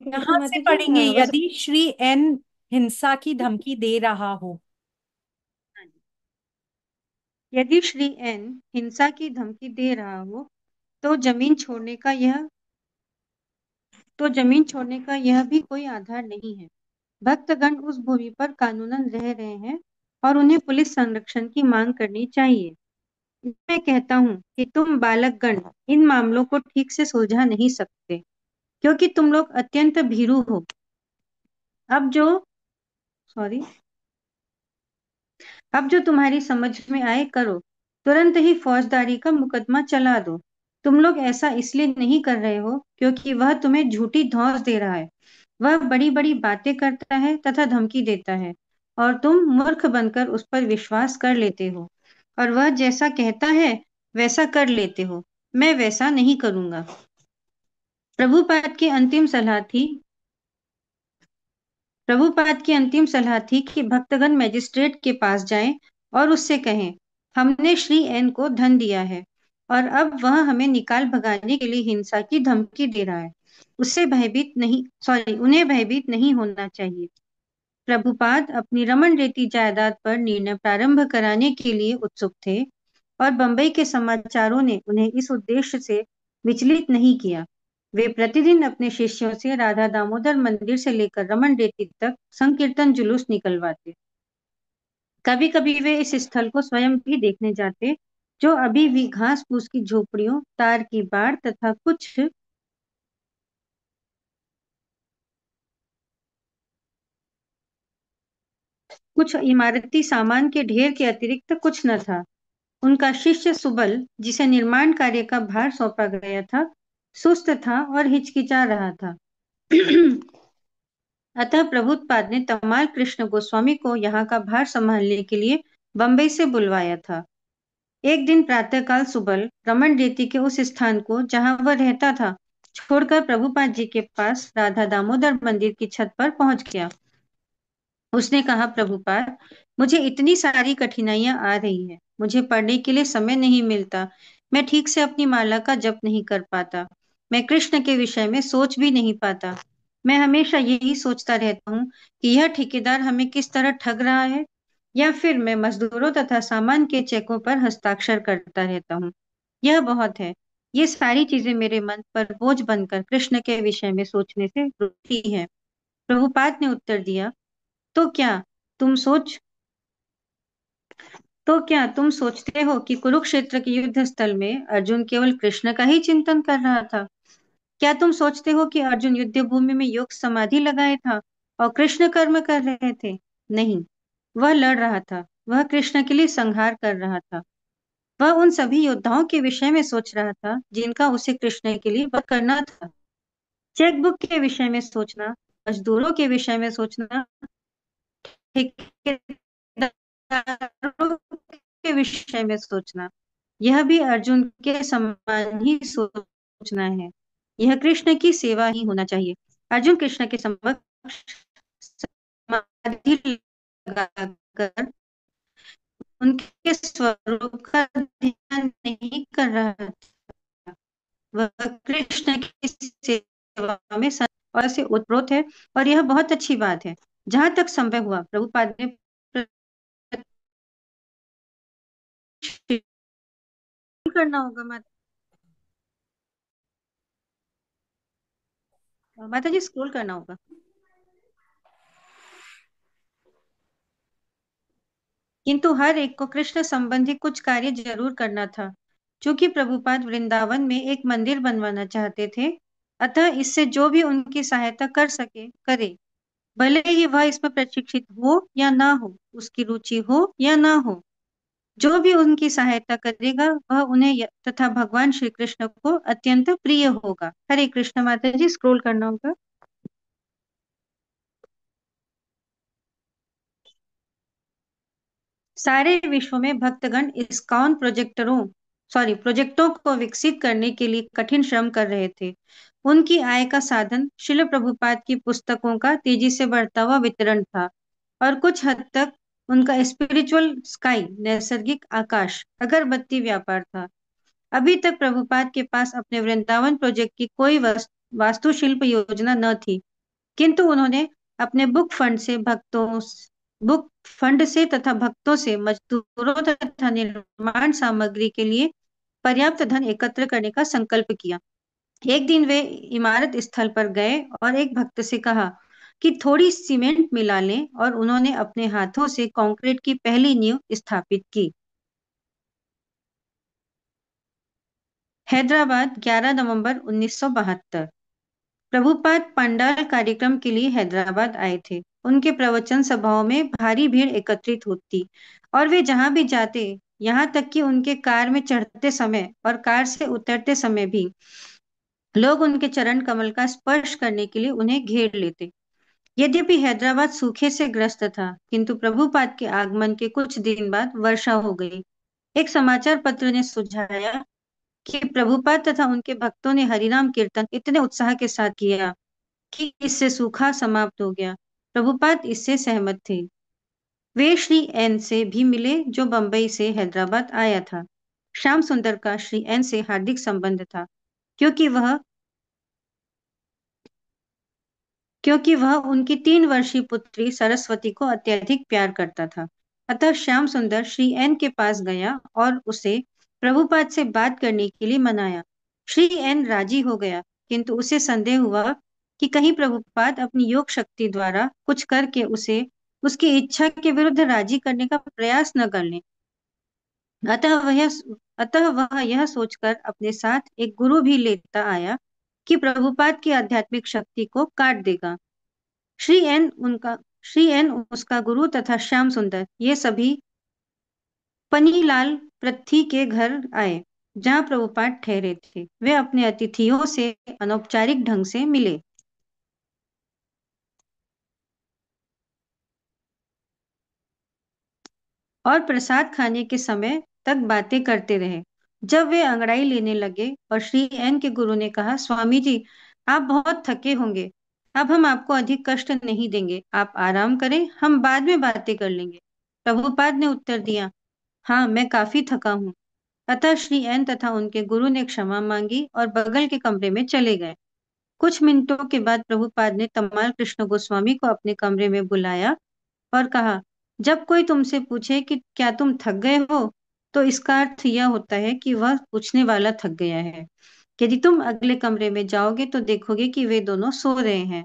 कहाँ से माता जी पढ़ेंगे? बस। यदि श्री एन हिंसा की धमकी दे रहा हो। यदि श्री एन हिंसा की धमकी दे रहा हो तो जमीन छोड़ने का यह भी कोई आधार नहीं है। भक्तगण उस भूमि पर कानूनन रह रहे हैं और उन्हें पुलिस संरक्षण की मांग करनी चाहिए। मैं कहता हूँ कि तुम बालकगण इन मामलों को ठीक से सुलझा नहीं सकते, क्योंकि तुम लोग अत्यंत भीरू हो। अब जो सॉरी अब जो तुम्हारी समझ में आए करो। तुरंत ही फौजदारी का मुकदमा चला दो। तुम लोग ऐसा इसलिए नहीं कर रहे हो क्योंकि वह तुम्हें झूठी धौंस दे रहा है। वह बड़ी बड़ी बातें करता है तथा धमकी देता है, और तुम मूर्ख बनकर उस पर विश्वास कर लेते हो, और वह जैसा कहता है वैसा कर लेते हो। मैं वैसा नहीं करूंगा। प्रभुपाद की अंतिम सलाह थी प्रभुपाद की अंतिम सलाह थी कि भक्तगण मजिस्ट्रेट के पास जाएं और उससे कहें, हमने श्री एन को धन दिया है और अब वह हमें निकाल भगाने के लिए हिंसा की धमकी दे रहा है। उन्हें भयभीत नहीं होना चाहिए। प्रभुपाद अपनी रमन रेती जायदाद पर निर्णय प्रारंभ कराने के लिए उत्सुक थे, और बंबई के समाचारों ने उन्हें इस उद्देश्य से विचलित नहीं किया। वे प्रतिदिन अपने शिष्यों से राधा दामोदर मंदिर से लेकर रमन रेती तक संकीर्तन जुलूस निकलवाते। कभी कभी वे इस स्थल को स्वयं भी देखने जाते, जो अभी भी घास फूस की झोपड़ियों, तार की बाड़ तथा कुछ इमारती सामान के ढेर के अतिरिक्त कुछ न था। उनका शिष्य सुबल, जिसे निर्माण कार्य का भार सौंपा गया था, सुस्त था और हिचकिचा रहा था। अतः प्रभुपाद ने तमाल कृष्ण गोस्वामी को यहाँ का भार संभालने के लिए बंबई से बुलवाया था। एक दिन प्रातःकाल सुबल रमन रेती के उस स्थान को जहाँ वह रहता था छोड़कर प्रभुपाद जी के पास राधा दामोदर मंदिर की छत पर पहुंच गया। उसने कहा, प्रभुपाद, मुझे इतनी सारी कठिनाइयां आ रही हैं। मुझे पढ़ने के लिए समय नहीं मिलता। मैं ठीक से अपनी माला का जप नहीं कर पाता। मैं कृष्ण के विषय में सोच भी नहीं पाता। मैं हमेशा यही सोचता रहता हूँ कि यह ठेकेदार हमें किस तरह ठग रहा है, या फिर मैं मजदूरों तथा सामान के चेकों पर हस्ताक्षर करता रहता हूँ। यह बहुत है। ये सारी चीजें मेरे मन पर बोझ बनकर कृष्ण के विषय में सोचने से रुकती है। प्रभुपाद ने उत्तर दिया, तो क्या तुम सोच तो क्या तुम सोचते हो कि कुरुक्षेत्र के युद्ध स्थल में अर्जुन केवल कृष्ण का ही चिंतन कर रहा था? क्या तुम सोचते हो कि अर्जुन युद्ध भूमि में योग समाधि लगाए था और कृष्ण कर्म कर रहे थे? नहीं, वह लड़ रहा था। वह कृष्ण के लिए संहार कर रहा था। वह उन सभी योद्धाओं के विषय में सोच रहा था जिनका उसे कृष्ण के लिए वध करना था। चेकबुक के विषय में सोचना, मजदूरों के विषय में सोचना, ठेकेदारों के विषय में सोचना, यह भी अर्जुन के समान ही सोचना है। यह कृष्ण की सेवा ही होना चाहिए। अर्जुन कृष्ण के समक्ष समाधि लगाकर उनके स्वरूप का ध्यान नहीं कर रहा था। वह कृष्ण की सेवा में और से ओतप्रोत है, और यह बहुत अच्छी बात है। जहां तक संभव हुआ प्रभुपाद ने करना होगा माता जी, स्क्रॉल करना होगा। किंतु हर एक को कृष्ण संबंधी कुछ कार्य जरूर करना था। चूंकि प्रभुपाद वृंदावन में एक मंदिर बनवाना चाहते थे, अतः इससे जो भी उनकी सहायता कर सके करे। भले ही वह इसमें प्रशिक्षित हो या ना हो, उसकी रुचि हो या ना हो, जो भी उनकी सहायता करेगा वह उन्हें तथा भगवान श्री कृष्ण को अत्यंत प्रिय होगा। हरे कृष्ण माता जी, स्क्रॉल करना होगा। सारे विश्व में भक्तगण इस्कॉन प्रोजेक्टों को विकसित करने के लिए कठिन श्रम कर रहे थे। उनकी आय का साधन शिल प्रभुपाद की पुस्तकों का तेजी से बढ़ता हुआ वितरण था, और कुछ हद तक उनका स्पिरिचुअल स्काई, नैसर्गिक आकाश, अगरबत्ती व्यापार था। अभी तक प्रभुपाद के पास अपने वृंदावन प्रोजेक्ट की कोई वास्तुशिल्प योजना न थी। किंतु उन्होंने अपने बुक फंड से तथा भक्तों से मजदूरों तथा निर्माण सामग्री के लिए पर्याप्त धन एकत्र करने का संकल्प किया। एक दिन वे इमारत स्थल पर गए और एक भक्त से कहा कि थोड़ी सीमेंट मिला लें, और उन्होंने अपने हाथों से कंक्रीट की पहली नींव स्थापित की। हैदराबाद, 11 नवंबर 1972। प्रभुपाद पंडाल कार्यक्रम के लिए हैदराबाद आए थे। उनके प्रवचन सभाओं में भारी भीड़ एकत्रित होती और वे जहां भी जाते, यहाँ तक कि उनके कार में चढ़ते समय और कार से उतरते समय भी लोग उनके चरण कमल का स्पर्श करने के लिए उन्हें घेर लेते। यद्यपि हैदराबाद सूखे से ग्रस्त था, किंतु प्रभुपाद के आगमन के कुछ दिन बाद वर्षा हो गई। एक समाचार पत्र ने सुझाया कि प्रभुपाद तथा उनके भक्तों ने हरिनाम कीर्तन इतने उत्साह के साथ किया कि इससे सूखा समाप्त हो गया। प्रभुपाद इससे सहमत थे। वे श्री एन से भी मिले, जो बंबई से हैदराबाद आया था। श्याम सुंदर का श्री एन से हार्दिक संबंध था, क्योंकि वह क्योंकि वह उनकी 3 वर्षीय पुत्री सरस्वती को अत्यधिक प्यार करता था। अतः श्याम सुंदर श्री एन के पास गया और उसे प्रभुपाद से बात करने के लिए मनाया। श्री एन राजी हो गया, किंतु उसे संदेह हुआ कि कहीं प्रभुपाद अपनी योग शक्ति द्वारा कुछ करके उसे उसकी इच्छा के विरुद्ध राजी करने का प्रयास न कर लें। अतः वह अतः वह यह सोचकर अपने साथ एक गुरु भी लेता आया कि प्रभुपाद की आध्यात्मिक शक्ति को काट देगा। श्री एन उनका श्री एन उसका गुरु तथा श्याम सुंदर ये सभी पनीलाल पृथ्वी के घर आए, जहां प्रभुपाद ठहरे थे। वे अपने अतिथियों से अनौपचारिक ढंग से मिले और प्रसाद खाने के समय तक बातें करते रहे। जब वे अंगड़ाई लेने लगे और श्री एन के गुरु ने कहा, स्वामी जी, आप बहुत थके होंगे, अब हम आपको अधिक कष्ट नहीं देंगे, आप आराम करें, हम बाद में बातें कर लेंगे। प्रभुपाद ने उत्तर दिया, हाँ, मैं काफी थका हूँ। अतः श्री एन तथा उनके गुरु ने क्षमा मांगी और बगल के कमरे में चले गए। कुछ मिनटों के बाद प्रभुपाद ने तमाल कृष्ण गोस्वामी को अपने कमरे में बुलाया और कहा, जब कोई तुमसे पूछे कि क्या तुम थक गए हो, तो इसका अर्थ यह होता है कि वह पूछने वाला थक गया है। यदि तुम अगले कमरे में जाओगे तो देखोगे कि वे दोनों सो रहे हैं।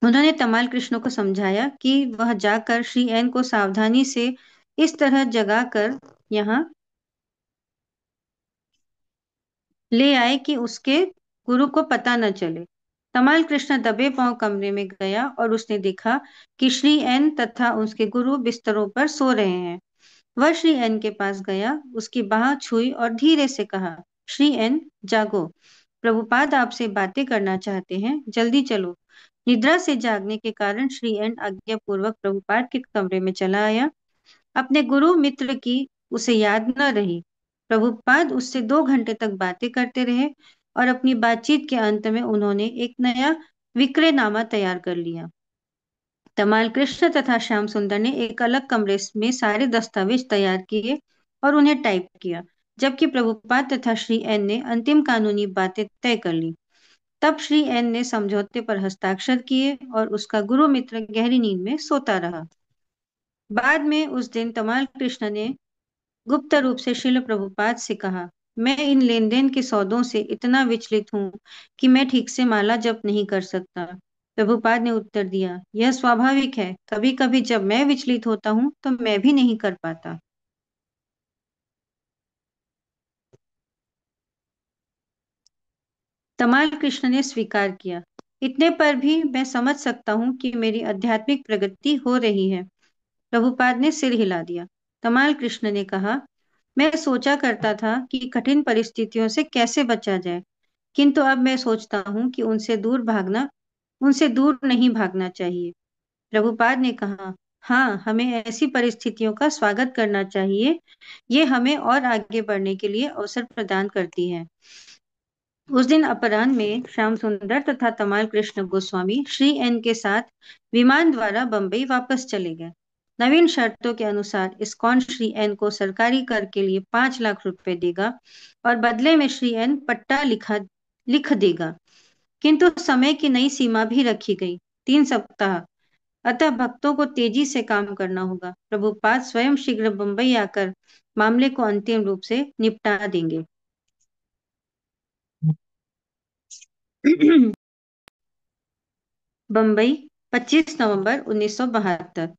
उन्होंने तमाल कृष्ण को समझाया कि वह जाकर श्री एन को सावधानी से इस तरह जगाकर यहाँ ले आए कि उसके गुरु को पता न चले। तमाल कृष्ण दबे पांव कमरे में गया और उसने देखा कि श्री एन तथा उसके गुरु बिस्तरों पर सो रहे हैं। वह श्री एन के पास गया, उसकी बाह छुई और धीरे से कहा, श्री एन, जागो, प्रभुपाद आपसे बातें करना चाहते हैं, जल्दी चलो। निद्रा से जागने के कारण श्री एन आज्ञापूर्वक प्रभुपाद के कमरे में चला आया। अपने गुरु मित्र की उसे याद न रही। प्रभुपाद उससे 2 घंटे तक बातें करते रहे और अपनी बातचीत के अंत में उन्होंने एक नया विक्रयनामा तैयार कर लिया। तमाल कृष्ण तथा श्याम सुंदर ने एक अलग कमरे में सारे दस्तावेज तैयार किए और उन्हें टाइप किया, जबकि प्रभुपाद तथा श्री एन ने अंतिम कानूनी बातें तय कर ली। तब श्री एन ने समझौते पर हस्ताक्षर किए और उसका गुरु मित्र गहरी नींद में सोता रहा। बाद में उस दिन तमाल कृष्ण ने गुप्त रूप से शिल प्रभुपाद से कहा, मैं इन लेन देन के सौदों से इतना विचलित हूँ कि मैं ठीक से माला जप नहीं कर सकता। प्रभुपाद ने उत्तर दिया, यह स्वाभाविक है, कभी कभी जब मैं विचलित होता हूँ तो मैं भी नहीं कर पाता। तमाल कृष्ण ने स्वीकार किया, इतने पर भी मैं समझ सकता हूँ कि मेरी आध्यात्मिक प्रगति हो रही है। प्रभुपाद ने सिर हिला दिया। तमाल कृष्ण ने कहा, मैं सोचा करता था कि कठिन परिस्थितियों से कैसे बचा जाए, किंतु अब मैं सोचता हूँ कि उनसे दूर नहीं भागना चाहिए। प्रभुपाद ने कहा, हाँ, हमें ऐसी परिस्थितियों का स्वागत करना चाहिए, ये हमें और आगे बढ़ने के लिए अवसर प्रदान करती है। उस दिन अपराह्न में श्याम सुंदर तथा तमाल कृष्ण गोस्वामी श्री एन के साथ विमान द्वारा बंबई वापस चले गए। नवीन शर्तों के अनुसार इस्कॉन श्री एन को सरकारी कर के लिए 5 लाख रुपए देगा और बदले में श्री एन पट्टा लिख देगा। किंतु समय की नई सीमा भी रखी गई, 3 सप्ताह। अतः भक्तों को तेजी से काम करना होगा। प्रभुपाद स्वयं शीघ्र बंबई आकर मामले को अंतिम रूप से निपटा देंगे। बंबई, 25 नवंबर 1972।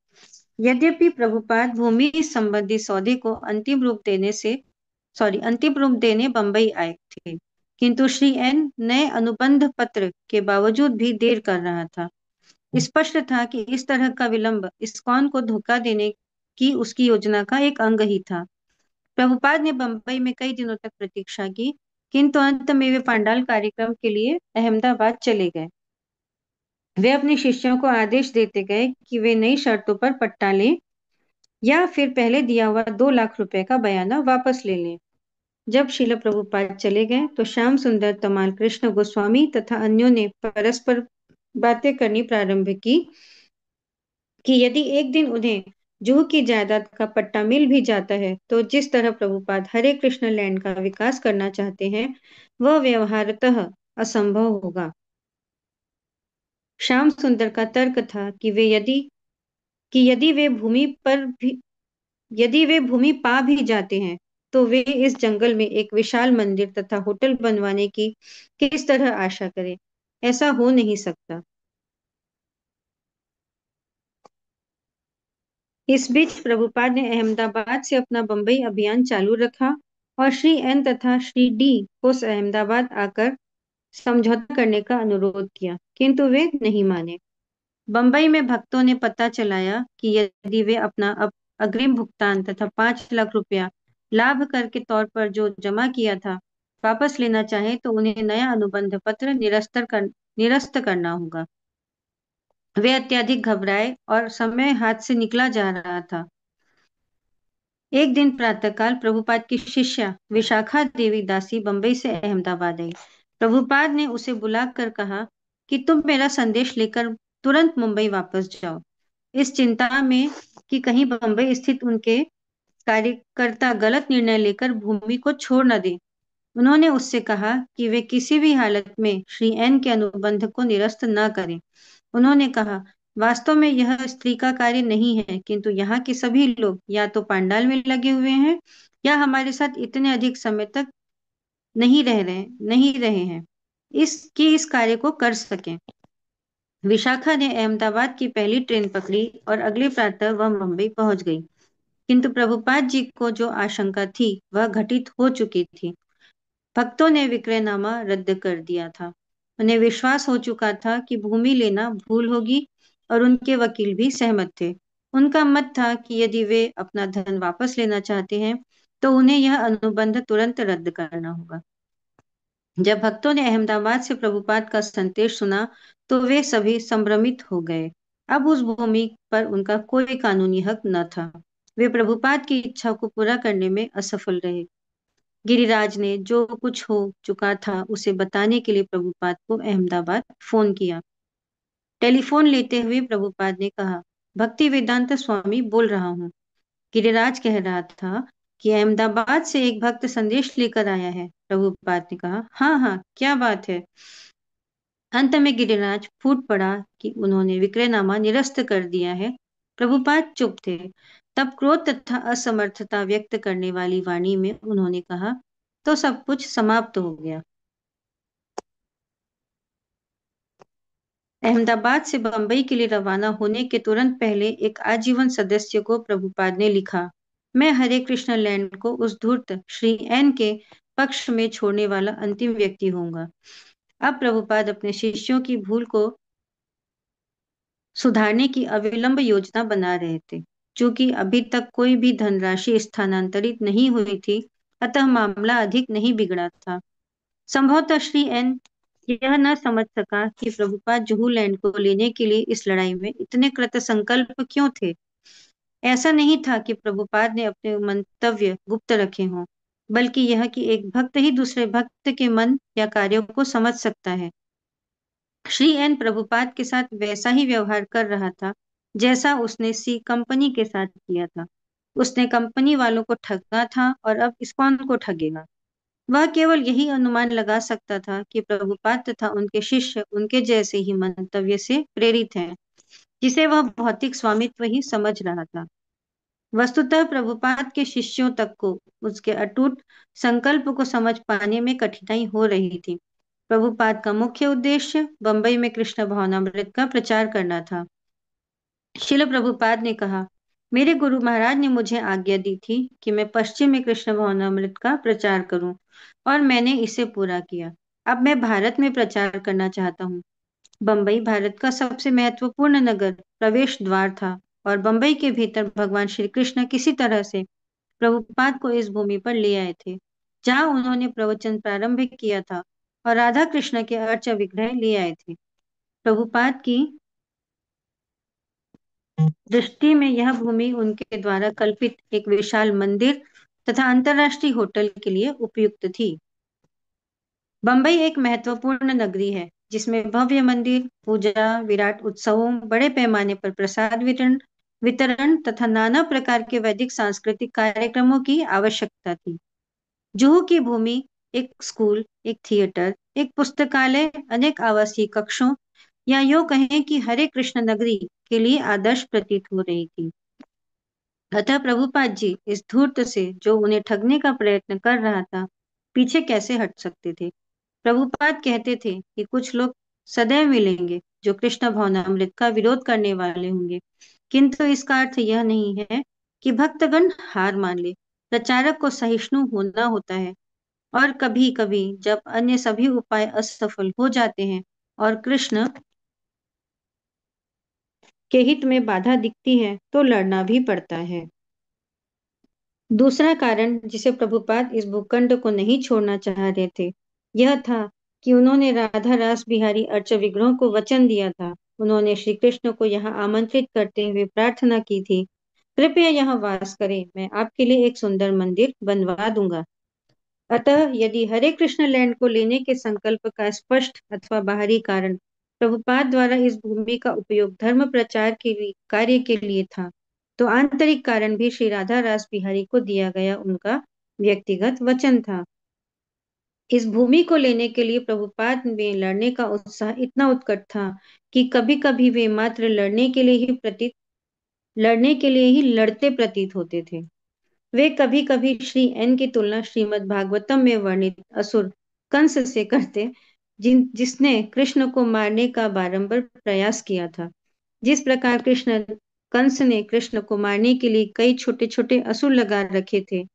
यद्यपि प्रभुपाद भूमि संबंधी सौदे को अंतिम रूप देने बंबई आए थे, किंतु श्री एन नए अनुबंध पत्र के बावजूद भी देर कर रहा था। स्पष्ट था कि इस तरह का विलंब इस्कॉन को धोखा देने की उसकी योजना का एक अंग ही था। प्रभुपाद ने बंबई में कई दिनों तक प्रतीक्षा की, किंतु अंत में वे पांडाल कार्यक्रम के लिए अहमदाबाद चले गए। वे अपने शिष्यों को आदेश देते गए कि वे नई शर्तों पर पट्टा लें या फिर पहले दिया हुआ 2 लाख रुपए का बयाना वापस ले लें। जब शिल प्रभुपाद चले गए तो श्याम सुंदर, तमाल कृष्ण गोस्वामी तथा अन्यों ने परस्पर बातें करनी प्रारंभ की कि यदि एक दिन उन्हें जूह की जायदाद का पट्टा मिल भी जाता है तो जिस तरह प्रभुपाद हरे कृष्ण लैंड का विकास करना चाहते हैं वह व्यवहारतः असंभव होगा। श्याम सुंदर का तर्क था कि यदि वे भूमि पा भी जाते हैं तो वे इस जंगल में एक विशाल मंदिर तथा होटल बनवाने की किस तरह आशा करें। ऐसा हो नहीं सकता। इस बीच प्रभुपाद ने अहमदाबाद से अपना बंबई अभियान चालू रखा और श्री एन तथा श्री डी को अहमदाबाद आकर समझौता करने का अनुरोध किया, किंतु वे नहीं माने। बंबई में भक्तों ने पता चलाया कि यदि वे अपना अग्रिम भुगतान तथा 5 लाख रुपया लाभ कर के तौर पर जो जमा किया था वापस लेना चाहे तो उन्हें नया अनुबंध पत्र निरस्त करना होगा। वे अत्यधिक घबराए और समय हाथ से निकला जा रहा था। एक दिन प्रातःकाल प्रभुपाद की शिष्या विशाखा देवी दासी बंबई से अहमदाबाद आई। प्रभुपाद ने उसे बुलाकर कहा कि तुम मेरा संदेश लेकर तुरंत मुंबई वापस जाओ, इस चिंता में कि कहीं बंबई स्थित उनके कार्यकर्ता गलत निर्णय लेकर भूमि को छोड़ न दें। उन्होंने उससे कहा कि वे किसी भी हालत में श्री एन के अनुबंध को निरस्त न करें। उन्होंने कहा, वास्तव में यह स्त्री का कार्य नहीं है, किंतु यहाँ के सभी लोग या तो पांडाल में लगे हुए हैं या हमारे साथ इतने अधिक समय तक नहीं रहे हैं इस कार्य को कर सकें। विशाखा ने अहमदाबाद की पहली ट्रेन पकड़ी और अगले प्रातः वह मुंबई पहुंच गई। किंतु प्रभुपाद जी को जो आशंका थी वह घटित हो चुकी थी। भक्तों ने विक्रयनामा रद्द कर दिया था। उन्हें विश्वास हो चुका था कि भूमि लेना भूल होगी और उनके वकील भी सहमत थे। उनका मत था कि यदि वे अपना धन वापस लेना चाहते हैं तो उन्हें यह अनुबंध तुरंत रद्द करना होगा। जब भक्तों ने अहमदाबाद से प्रभुपाद का संदेश सुना तो वे सभी संभ्रमित हो गए। अब उस भूमि पर उनका कोई कानूनी हक न था। वे प्रभुपाद की इच्छा को पूरा करने में असफल रहे। गिरिराज ने जो कुछ हो चुका था उसे बताने के लिए प्रभुपाद को अहमदाबाद फोन किया। टेलीफोन लेते हुए प्रभुपाद ने कहा, भक्ति वेदांत स्वामी बोल रहा हूँ। गिरिराज कह रहा था कि अहमदाबाद से एक भक्त संदेश लेकर आया है। प्रभुपाद ने कहा, हाँ हाँ, क्या बात है। अंत में गिरिराज फूट पड़ा कि उन्होंने विक्रयनामा निरस्त कर दिया है। प्रभुपाद चुप थे। तब क्रोध तथा असमर्थता व्यक्त करने वाली वाणी में उन्होंने कहा, तो सब कुछ समाप्त हो गया। अहमदाबाद से बंबई के लिए रवाना होने के तुरंत पहले एक आजीवन सदस्य को प्रभुपाद ने लिखा, मैं हरे कृष्ण लैंड को उस धूर्त श्री एन के पक्ष में छोड़ने वाला अंतिम व्यक्ति होऊंगा। अब प्रभुपाद अपने शिष्यों की भूल को सुधारने की अविलंब योजना बना रहे थे। चूंकि अभी तक कोई भी धनराशि स्थानांतरित नहीं हुई थी, अतः मामला अधिक नहीं बिगड़ा था। संभवतः श्री एन यह न समझ सका कि प्रभुपाद जुहूलैंड को लेने के लिए इस लड़ाई में इतने कृतसंकल्प क्यों थे। ऐसा नहीं था कि प्रभुपाद ने अपने मंतव्य गुप्त रखे हों, बल्कि यह कि एक भक्त ही दूसरे भक्त के मन या कार्यों को समझ सकता है। श्री एन प्रभुपाद के साथ वैसा ही व्यवहार कर रहा था जैसा उसने सी कंपनी के साथ किया था। उसने कंपनी वालों को ठगा था और अब इस्कॉन को ठगेगा। वह केवल यही अनुमान लगा सकता था कि प्रभुपाद तथा उनके शिष्य उनके जैसे ही मंतव्य से प्रेरित हैं, जिसे वह भौतिक स्वामित्व ही समझ रहा था। वस्तुतः प्रभुपाद के शिष्यों तक को उसके अटूट संकल्प को समझ पाने में कठिनाई हो रही थी। प्रभुपाद का मुख्य उद्देश्य बंबई में कृष्ण भावनामृत का प्रचार करना था। शिल प्रभुपाद ने कहा, मेरे गुरु महाराज ने मुझे आज्ञा दी थी कि मैं पश्चिम में कृष्ण भावनामृत का प्रचार करूं, और मैंने इसे पूरा किया। अब मैं भारत में प्रचार करना चाहता हूँ। बंबई भारत का सबसे महत्वपूर्ण नगर प्रवेश द्वार था, और बंबई के भीतर भगवान श्री कृष्ण किसी तरह से प्रभुपाद को इस भूमि पर ले आए थे, जहां उन्होंने प्रवचन प्रारंभ किया था, और राधा कृष्ण के अर्च विग्रह ले आए थे। प्रभुपाद की दृष्टि में यह भूमि उनके द्वारा कल्पित एक विशाल मंदिर तथा अंतर्राष्ट्रीय होटल के लिए उपयुक्त थी। बंबई एक महत्वपूर्ण नगरी है, जिसमें भव्य मंदिर, पूजा, विराट उत्सवों, बड़े पैमाने पर प्रसाद वितरण वितरण तथा नाना प्रकार के वैदिक सांस्कृतिक कार्यक्रमों की आवश्यकता थी। जुहू की भूमि एक स्कूल, एक थिएटर, एक पुस्तकालय, अनेक आवासीय कक्षों, या यूं कहें कि हरे कृष्ण नगरी के लिए आदर्श प्रतीत हो रही थी। अतः प्रभुपाद जी इस धूर्त से, जो उन्हें ठगने का प्रयत्न कर रहा था, पीछे कैसे हट सकते थे। प्रभुपाद कहते थे कि कुछ लोग सदैव मिलेंगे जो कृष्ण भावनामृत का विरोध करने वाले होंगे, किंतु इसका अर्थ यह नहीं है कि भक्तगण हार मान ले। प्रचारक को सहिष्णु होना होता है, और कभी कभी जब अन्य सभी उपाय असफल हो जाते हैं और कृष्ण के हित में बाधा दिखती है, तो लड़ना भी पड़ता है। दूसरा कारण जिसे प्रभुपाद इस भूखंड को नहीं छोड़ना चाह रहे थे, यह था कि उन्होंने राधा रास बिहारी अर्च विग्रहों को वचन दिया था। उन्होंने श्री कृष्ण को यहाँ आमंत्रित करते हुए प्रार्थना की थी, कृपया यहाँ वास करें, मैं आपके लिए एक सुंदर मंदिर बनवा दूंगा। अतः यदि हरे कृष्ण लैंड को लेने के संकल्प का स्पष्ट अथवा बाहरी कारण प्रभुपाद द्वारा इस भूमि का उपयोग धर्म प्रचार के लिए कार्य के लिए था, तो आंतरिक कारण भी श्री राधा रास बिहारी को दिया गया उनका व्यक्तिगत वचन था। इस भूमि को लेने के लिए प्रभुपाद में लड़ने का उत्साह इतना उत्कट था कि कभी कभी वे मात्र लड़ने के लिए ही लड़ते प्रतीत होते थे। वे कभी कभी श्री एन की तुलना श्रीमद् भागवतम में वर्णित असुर कंस से करते, जिसने कृष्ण को मारने का बारंबार प्रयास किया था। जिस प्रकार कृष्ण कंस ने कृष्ण को मारने के लिए कई छोटे छोटे असुर लगा रखे थे,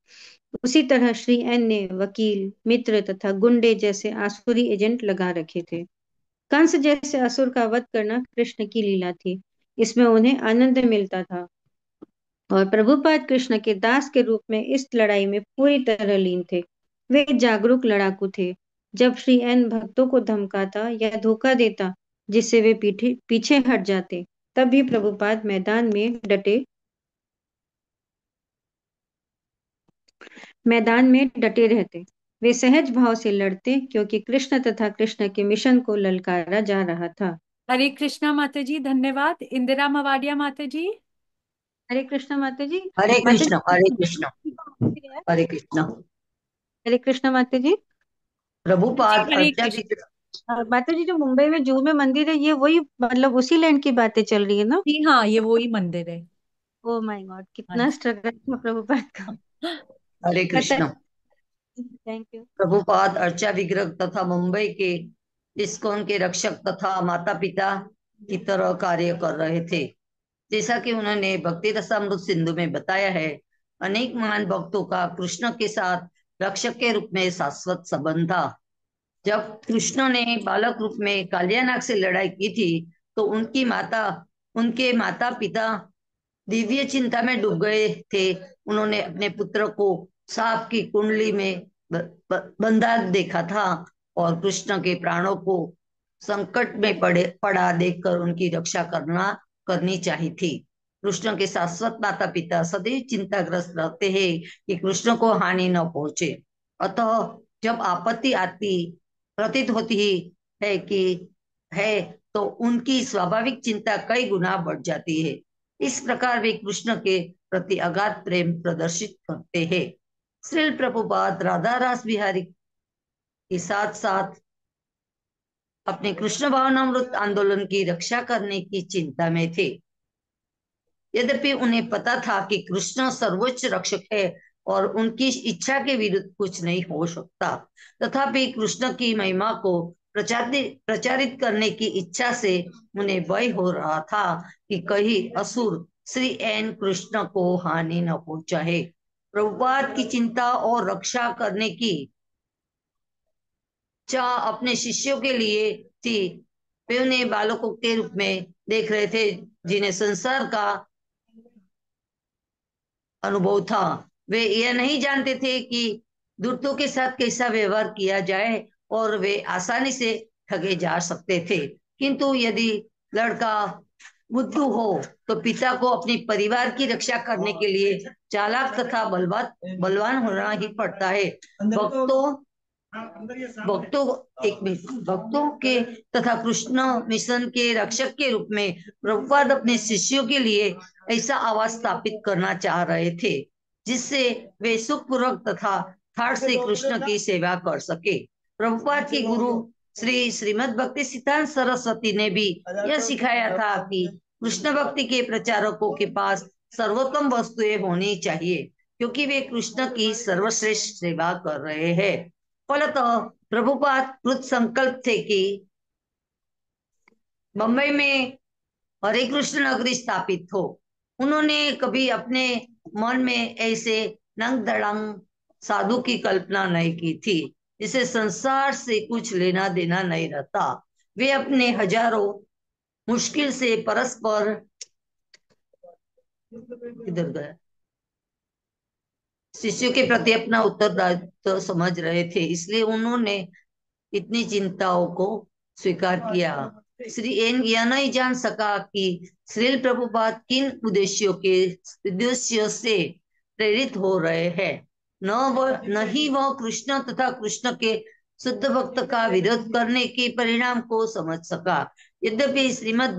उसी तरह श्री एन ने वकील, मित्र तथा गुंडे जैसे आसुरी एजेंट लगा रखे थे। कंस जैसे असुर का वध करना कृष्ण की लीला थी, इसमें उन्हें आनंद मिलता था, और प्रभुपाद कृष्ण के दास के रूप में इस लड़ाई में पूरी तरह लीन थे। वे जागरूक लड़ाकू थे। जब श्री एन भक्तों को धमकाता या धोखा देता, जिससे वे पीछे हट जाते, तब भी प्रभुपाद मैदान में डटे रहते। वे सहज भाव से लड़ते, क्योंकि कृष्ण तथा कृष्ण के मिशन को ललकारा जा रहा था। हरे कृष्णा माता जी, धन्यवाद। इंदिरा मवाडिया माता जी। हरे कृष्ण माता जी। हरे माता कृष्ण, हरे जी, कृष्ण, हरे कृष्ण। हरे कृष्ण माता जी। जी प्रभुपाद हरे अर्चा कृष्ण। माता जी, जो मुंबई में जूहू में मंदिर है, ये वही मतलब उसी लैंड की बातें चल रही है ना? जी हाँ, ये वो ही मंदिर है। ओ माय गॉड, हाँ कितना जी। स्ट्रगल था प्रभुपाद का। हरे पता। कृष्ण। Thank you. प्रभुपाद अर्चा विग्रह तथा मुंबई के इस्कॉन के रक्षक तथा माता पिता की तरह कार्य कर रहे थे। जैसा कि उन्होंने भक्ति रसामृत सिंधु में बताया है, अनेक महान भक्तों का कृष्ण के साथ रक्षक के रूप में शाश्वत संबंध था। जब कृष्ण ने बालक रूप में कालियानाग से लड़ाई की थी, तो उनके माता पिता दिव्य चिंता में डूब गए थे। उन्होंने अपने पुत्र को सांप की कुंडली में बंधा देखा था, और कृष्ण के प्राणों को संकट में पड़ा देखकर उनकी रक्षा करनी चाहिए थी। कृष्ण के शाश्वत माता पिता सदैव चिंताग्रस्त रहते हैं कि कृष्ण को हानि न पहुंचे। अतः जब आपत्ति आती प्रतीत होती है कि है, तो उनकी स्वाभाविक चिंता कई गुना बढ़ जाती है। इस प्रकार वे कृष्ण के प्रति अगाध प्रेम प्रदर्शित करते हैं। श्रील प्रभुपाद राधा रास बिहारी के साथ साथ अपने कृष्ण भावनामृत आंदोलन की रक्षा करने की चिंता में थे। यद्यपि उन्हें पता था कि कृष्ण सर्वोच्च रक्षक है और उनकी इच्छा के विरुद्ध कुछ नहीं हो सकता, तथापि कृष्ण की महिमा को प्रचारित करने की इच्छा से उन्हें भय हो रहा था कि कहीं असुर श्री एन कृष्ण को हानि न पहुंचाए। प्रभुपाद की चिंता और रक्षा करने की चाह अपने शिष्यों के लिए थी। वे उन्हें बालकों के रूप में देख रहे थे जिन्हें संसार का अनुभव था। वे यह नहीं जानते थे कि दूतों के साथ कैसा व्यवहार किया जाए और वे आसानी से ठगे जा सकते थे। किंतु यदि लड़का बुद्धू हो तो पिता को अपने परिवार की रक्षा करने के लिए चालाक तथा बलवान होना ही पड़ता है। भक्तों के तथा कृष्ण मिशन के रक्षक के रूप में प्रभुपाद अपने शिष्यों के लिए ऐसा आवाज स्थापित करना चाह रहे थे जिससे वे सुखपूर्वक तथा ठाठ से कृष्ण की सेवा कर सके। प्रभुपाद की गुरु श्री श्रीमद् भक्ति सिद्धांत सरस्वती ने भी यह सिखाया था कि कृष्ण भक्ति के प्रचारकों के पास सर्वोत्तम वस्तुएं होनी चाहिए क्योंकि वे कृष्ण की सर्वश्रेष्ठ सेवा कर रहे हैं। फलतः प्रभुपाद कृत संकल्प थे कि बंबई में हरे कृष्ण नगरी स्थापित हो। उन्होंने कभी अपने मन में ऐसे नंग दड़ंग साधु की कल्पना नहीं की थी जिसे संसार से कुछ लेना देना नहीं रहता। वे अपने हजारों मुश्किल से परस्पर इधर गया शिष्यों के प्रति अपना उत्तरदायित्व समझ रहे थे, इसलिए उन्होंने इतनी चिंताओं को स्वीकार किया। श्री एन यह नहीं जान सका कि श्रील प्रभुपाद किन उद्देश्यों से प्रेरित हो रहे हैं। न ही वह कृष्ण तथा कृष्ण के शुद्ध भक्त का विरोध करने के परिणाम को समझ सका। यद्यपि श्रीमद्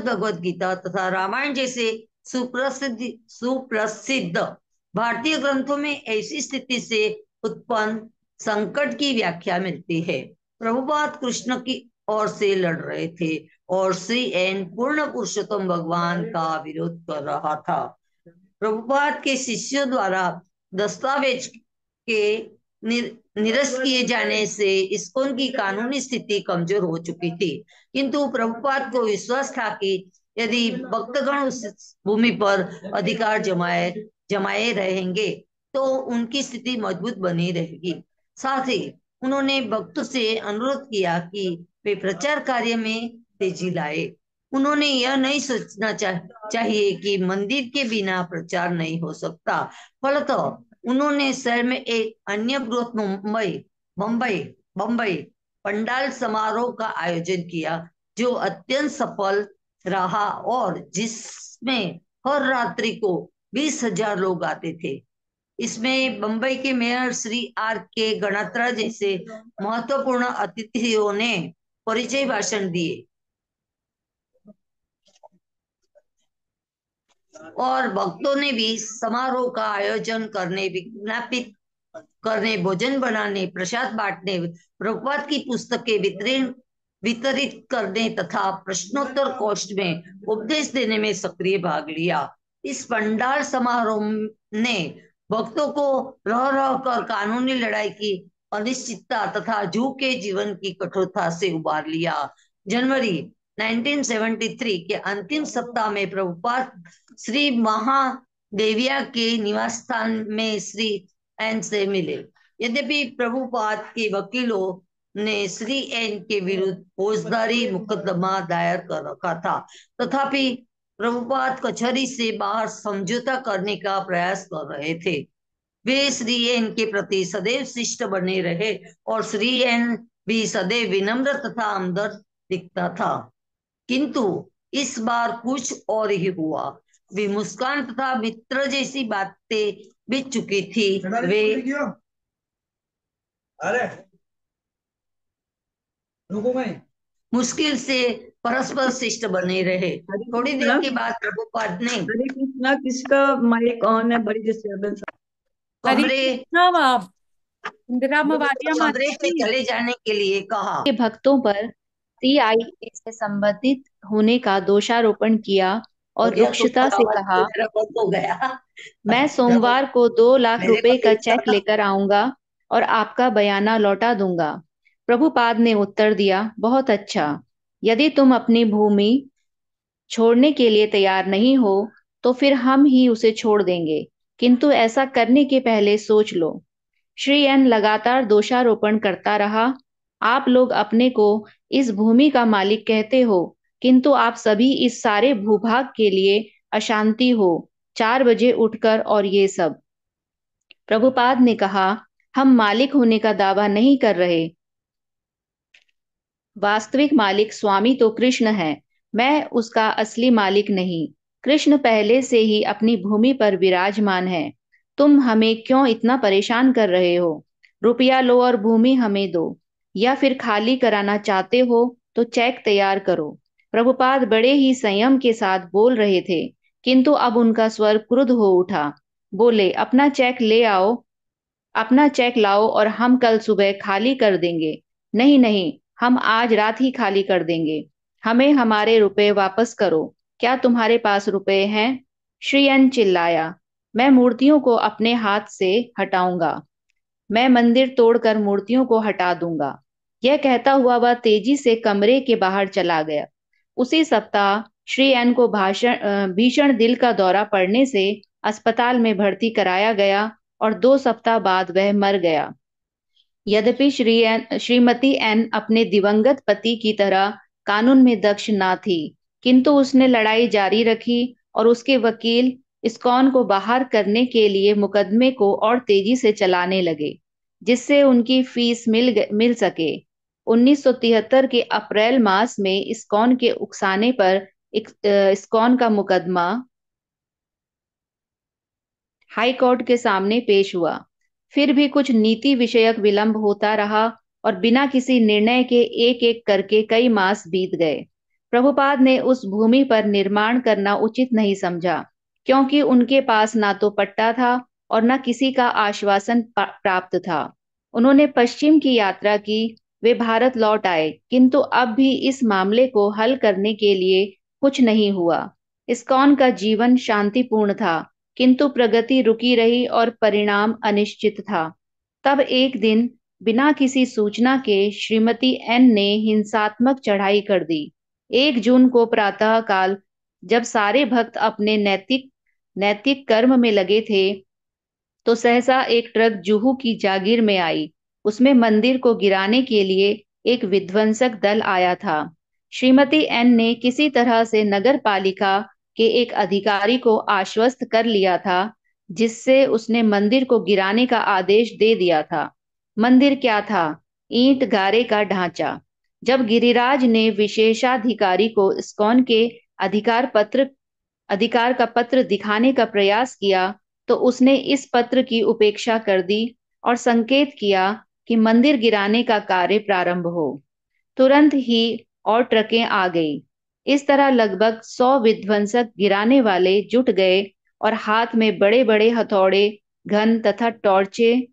भगवद गीता तथा रामायण जैसे सुप्रसिद्ध भारतीय ग्रंथों में ऐसी स्थिति से उत्पन्न संकट की व्याख्या मिलती है। प्रभुपाद कृष्ण की ओर से लड़ रहे थे और श्री एन पूर्ण पुरुषोत्तम भगवान का विरोध कर रहा था। प्रभुपाद के शिष्यों द्वारा दस्तावेज के निरस्त किए जाने से इस्कॉन की कानूनी स्थिति कमजोर हो चुकी थी, किंतु प्रभुपाद को विश्वास था कि यदि भक्तगण उस भूमि पर अधिकार जमाए रहेंगे तो उनकी स्थिति मजबूत बनी रहेगी। साथ ही उन्होंने भक्तों से अनुरोध किया कि वे प्रचार कार्य में तेजी लाए। उन्होंने यह नहीं सोचना चाहिए कि मंदिर के बिना प्रचार नहीं हो सकता। फलतः उन्होंने शहर में एक अन्य बृहत बम्बई पंडाल समारोह का आयोजन किया जो अत्यंत सफल रहा और जिसमें हर रात्रि को 20,000 लोग आते थे। इसमें बंबई के मेयर श्री आर के गणात्रा जैसे महत्वपूर्ण अतिथियों ने परिचय भाषण दिए और भक्तों ने भी समारोह का आयोजन करने, विज्ञापित करने, भोजन बनाने, प्रसाद बांटने, प्रभुपाद की पुस्तकें वितरित करने तथा प्रश्नोत्तर कोष्ठ में उपदेश देने में सक्रिय भाग लिया। इस पंडाल समारोह ने भक्तों को रह रह कर कानूनी लड़ाई की अनिश्चितता तथा जू के जीवन की कठोरता से उबार लिया। जनवरी 1973 के अंतिम सप्ताह में प्रभुपाद श्री महादेविया के निवास स्थान में श्री एन से मिले। यद्यपि प्रभुपाद के वकीलों ने श्री एन के विरुद्ध फौजदारी मुकदमा दायर कर रखा था, तथापि प्रभुपाद कचहरी से बाहर समझौता करने का प्रयास कर रहे थे। वे श्री एन के प्रति सदैव शिष्ट बने रहे और श्री एन भी सदैव विनम्र तथा हमदर्द दिखता था, किंतु इस बार कुछ और ही हुआ। वे मुस्कान तथा मित्र जैसी बातें बीत चुकी थी। वे मुश्किल से परस्पर शिष्ट बने रहे। थोड़ी देर के बाद प्रभुपाद ने हरे कृष्णा, किसका माइक ऑन है? बड़ी डिस्टर्बेंस। हरे कमरे कृष्णा बाप। इंदिरा मवालिया माता कमरे में जी। चले जाने के लिए कहा। के भक्तों पर सीआईए से संबंधित होने का दोषारोपण किया हो और गया रुक्षता तुम्हारा से आवाज तो कहा, मेरा बंद हो गया। मैं जाओ, सोमवार को 2 लाख मेरे को रुपए तो का इतना चेक लेकर आऊंगा और आपका बयाना लौटा दूंगा। प्रभुपाद ने उत्तर दिया, बहुत अच्छा। यदि तुम अपनी भूमि छोड़ने के लिए तैयार नहीं हो तो फिर हम ही उसे छोड़ देंगे, किंतु ऐसा करने के पहले सोच लो। श्री एन लगातार दोषारोपण करता रहा। आप लोग अपने को इस भूमि का मालिक कहते हो, किंतु आप सभी इस सारे भूभाग के लिए अशांति हो। 4 बजे उठकर और ये सब। प्रभुपाद ने कहा, हम मालिक होने का दावा नहीं कर रहे। वास्तविक मालिक स्वामी तो कृष्ण है, मैं उसका असली मालिक नहीं। कृष्ण पहले से ही अपनी भूमि पर विराजमान है। तुम हमें क्यों इतना परेशान कर रहे हो? रुपया लो और भूमि हमें दो, या फिर खाली कराना चाहते हो तो चेक तैयार करो। प्रभुपाद बड़े ही संयम के साथ बोल रहे थे, किंतु अब उनका स्वर क्रुद्ध हो उठा। बोले, अपना चेक लाओ और हम कल सुबह खाली कर देंगे। नहीं नहीं, हम आज रात ही खाली कर देंगे। हमें हमारे रुपए वापस करो। क्या तुम्हारे पास रुपए हैं? श्रीयन चिल्लाया, मैं मूर्तियों को अपने हाथ से हटाऊंगा। मैं मंदिर तोड़कर मूर्तियों को हटा दूंगा। यह कहता हुआ वह तेजी से कमरे के बाहर चला गया। उसी सप्ताह श्री एन को भीषण दिल का दौरा पड़ने से अस्पताल में भर्ती कराया गया और 2 सप्ताह बाद वह मर गया। यद्यपि श्रीमती एन अपने दिवंगत पति की तरह कानून में दक्ष ना थी, किंतु उसने लड़ाई जारी रखी और उसके वकील इस्कॉन को बाहर करने के लिए मुकदमे को और तेजी से चलाने लगे, जिससे उनकी फीस मिल सके। 1973 के अप्रैल मास में इस्कॉन के उकसाने पर इस्कॉन का मुकदमा हाई कोर्ट के सामने पेश हुआ। फिर भी कुछ नीति विषयक विलंब होता रहा और बिना किसी निर्णय के एक एक करके कई मास बीत गए। प्रभुपाद ने उस भूमि पर निर्माण करना उचित नहीं समझा, क्योंकि उनके पास ना तो पट्टा था और न किसी का आश्वासन प्राप्त था। उन्होंने पश्चिम की यात्रा की, वे भारत लौट आए, किंतु अब भी इस मामले को हल करने के लिए कुछ नहीं हुआ। इस्कॉन का जीवन शांतिपूर्ण था, किंतु प्रगति रुकी रही और परिणाम अनिश्चित था। तब एक दिन बिना किसी सूचना के श्रीमती एन ने हिंसात्मक चढ़ाई कर दी। 1 जून को प्रातः काल, जब सारे भक्त अपने नैतिक नैतिक कर्म में लगे थे, तो सहसा एक ट्रक जुहू की जागीर में आई। उसमें मंदिर को गिराने के लिए एक विध्वंसक दल आया था। श्रीमती एन ने किसी तरह से नगर पालिका के एक अधिकारी को आश्वस्त कर लिया था, जिससे उसने मंदिर को गिराने का आदेश दे दिया था। मंदिर क्या था? ईंट गारे का ढांचा। जब गिरिराज ने विशेषाधिकारी को इस्कॉन के अधिकार पत्र अधिकार का पत्र दिखाने का प्रयास किया, तो उसने इस पत्र की उपेक्षा कर दी और संकेत किया कि मंदिर गिराने का कार्य प्रारंभ हो। तुरंत ही और ट्रकें आ गई। इस तरह लगभग 100 विध्वंसक गिराने वाले जुट गए और हाथ में बड़े बड़े हथौड़े, घन तथा टॉर्चे,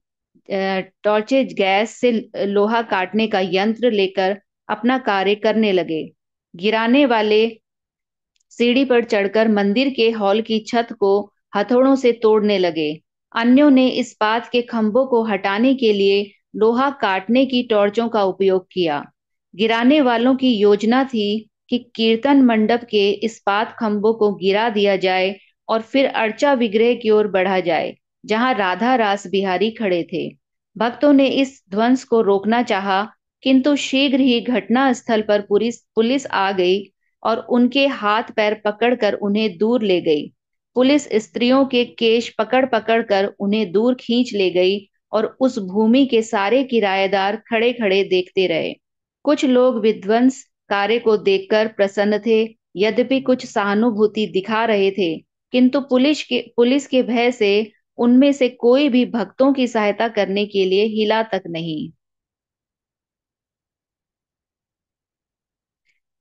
गैस से लोहा काटने का यंत्र लेकर अपना कार्य करने लगे। गिराने वाले सीढ़ी पर चढ़कर मंदिर के हॉल की छत को हथौड़ों से तोड़ने लगे। अन्यों ने इस्पात के खंभों को हटाने के लिए लोहा काटने की टॉर्चों का उपयोग किया। गिराने वालों की योजना थी कि कीर्तन मंडप के इस्पात खंभों को गिरा दिया जाए और फिर अर्चा विग्रह की ओर बढ़ा जाए, जहां राधा रास बिहारी खड़े थे। भक्तों ने इस ध्वंस को रोकना चाहा, किंतु शीघ्र ही घटना स्थल पर पुलिस आ गई और उनके हाथ पैर पकड़कर उन्हें दूर ले गई। पुलिस स्त्रियों के केश पकड़ पकड़ कर उन्हें दूर खींच ले गई और उस भूमि के सारे किराएदार खड़े खड़े देखते रहे। कुछ लोग विध्वंस कार्य को देखकर प्रसन्न थे, यद्यपि कुछ सहानुभूति दिखा रहे थे, किंतु पुलिस के भय से उनमें से कोई भी भक्तों की सहायता करने के लिए हिला तक नहीं।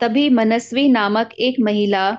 तभी मनस्वी नामक एक महिला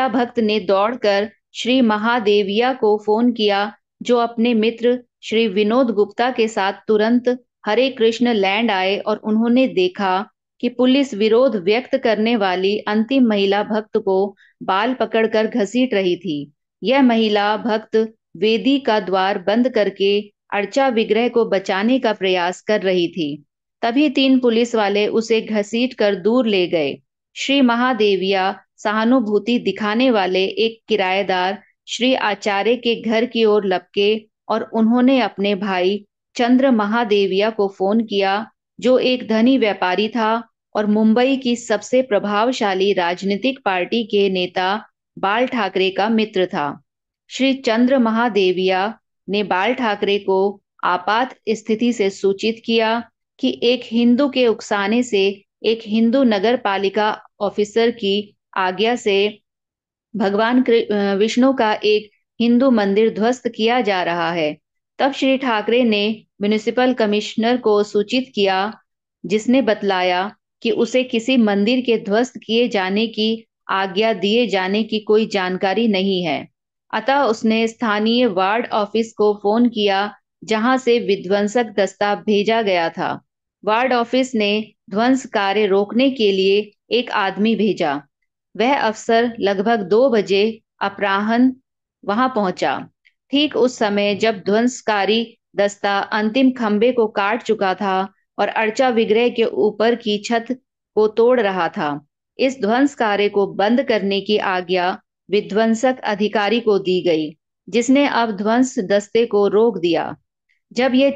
भक्त ने दौड़कर श्री महादेविया को फोन किया, जो अपने मित्र श्री विनोद गुप्ता के साथ तुरंत हरे कृष्ण लैंड आए और उन्होंने देखा कि पुलिस विरोध व्यक्त करने वाली अंतिम महिला भक्त को बाल पकड़कर घसीट रही थी। यह महिला भक्त वेदी का द्वार बंद करके अर्चा विग्रह को बचाने का प्रयास कर रही थी। तभी 3 पुलिस वाले उसे घसीट कर दूर ले गए। श्री महादेविया सहानुभूति दिखाने वाले एक किराएदार श्री आचार्य के घर की ओर लपके और उन्होंने अपने भाई चंद्र महादेविया को फोन किया, जो एक धनी व्यापारी था और मुंबई की सबसे प्रभावशाली राजनीतिक पार्टी के नेता बाल ठाकरे का मित्र था। श्री चंद्र महादेविया ने बाल ठाकरे को आपात स्थिति से सूचित किया कि एक हिंदू के उकसाने से एक हिंदू नगर पालिका ऑफिसर की आज्ञा से भगवान विष्णु का एक हिंदू मंदिर ध्वस्त किया जा रहा है। तब श्री ठाकरे ने म्युनिसिपल कमिश्नर को सूचित किया, जिसने बतलाया कि उसे किसी मंदिर के ध्वस्त किए जाने की आज्ञा दिए जाने की कोई जानकारी नहीं है। अतः उसने स्थानीय वार्ड ऑफिस को फोन किया, जहां से विध्वंसक दस्ता भेजा गया था। वार्ड ऑफिस ने ध्वंस कार्य रोकने के लिए एक आदमी भेजा। वह अफसर लगभग 2 बजे अपराह्न वहां पहुंचा। ठीक उस समय जब ध्वंसकारी दस्ता अंतिम खंबे को काट चुका था और अर्चा विग्रह के ऊपर की छत को तोड़ रहा था। इस ध्वंस कार्य को बंद करने की आज्ञा विध्वंसक अधिकारी को दी गई, जिसने अब ध्वंस दस्ते को रोक दिया। जब यह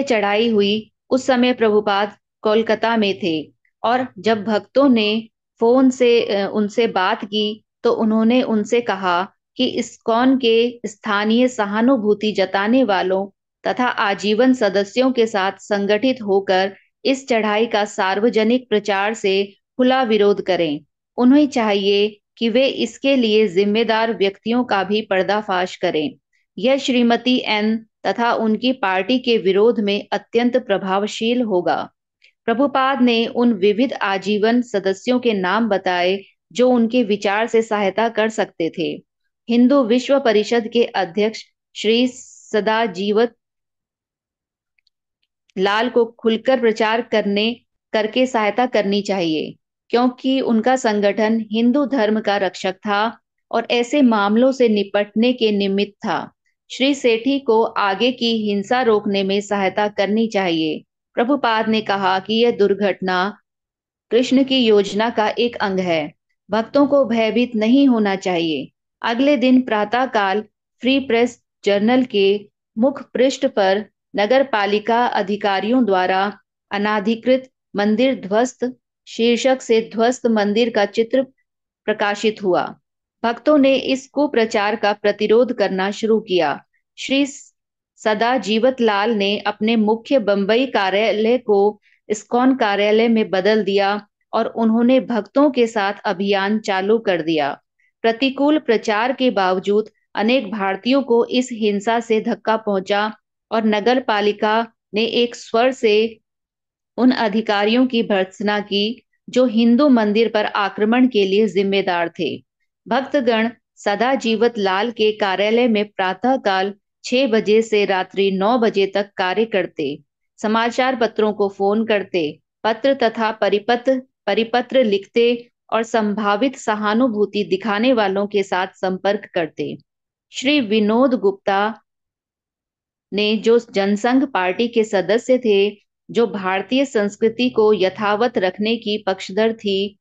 चढ़ाई हुई उस समय प्रभुपाद कोलकाता में थे, और जब भक्तों ने फोन से उनसे बात की तो उन्होंने उनसे कहा कि इस्कॉन के स्थानीय सहानुभूति जताने वालों तथा आजीवन सदस्यों के साथ संगठित होकर इस चढ़ाई का सार्वजनिक प्रचार से खुला विरोध करें। उन्हें चाहिए कि वे इसके लिए जिम्मेदार व्यक्तियों का भी पर्दाफाश करें। यह श्रीमती एन तथा उनकी पार्टी के विरोध में अत्यंत प्रभावशील होगा। प्रभुपाद ने उन विविध आजीवन सदस्यों के नाम बताए जो उनके विचार से सहायता कर सकते थे। हिंदू विश्व परिषद के अध्यक्ष श्री सदाजीवत लाल को खुलकर प्रचार करके सहायता करनी चाहिए, क्योंकि उनका संगठन हिंदू धर्म का रक्षक था और ऐसे मामलों से निपटने के निमित्त था। श्री सेठी को आगे की हिंसा रोकने में सहायता करनी चाहिए। प्रभुपाद ने कहा कि यह दुर्घटना कृष्ण की योजना का एक अंग है। भक्तों को भयभीत नहीं होना चाहिए। अगले दिन प्रातःकाल फ्री प्रेस जर्नल के मुख पृष्ठ पर नगर पालिका अधिकारियों द्वारा अनाधिकृत मंदिर ध्वस्त शीर्षक से ध्वस्त मंदिर का चित्र प्रकाशित हुआ। भक्तों ने इस कुप्रचार का प्रतिरोध करना शुरू किया। श्री सदाजीवत लाल ने अपने मुख्य बंबई कार्यालय को इस्कॉन कार्यालय में बदल दिया और उन्होंने भक्तों के साथ अभियान चालू कर दिया। प्रतिकूल प्रचार के बावजूद अनेक भारतीयों को इस हिंसा से धक्का पहुंचा और नगर पालिका ने एक स्वर से उन अधिकारियों की भर्त्सना की जो हिंदू मंदिर पर आक्रमण के लिए जिम्मेदार थे। भक्तगण सदाजीवत लाल के कार्यालय में प्रातःकाल 6 बजे से रात्रि 9 बजे तक कार्य करते, समाचार पत्रों को फोन करते, पत्र तथा परिपत्र लिखते और संभावित सहानुभूति दिखाने वालों के साथ संपर्क करते। श्री विनोद गुप्ता ने, जो जनसंघ पार्टी के सदस्य थे, जो भारतीय संस्कृति को यथावत रखने की पक्षधर थी,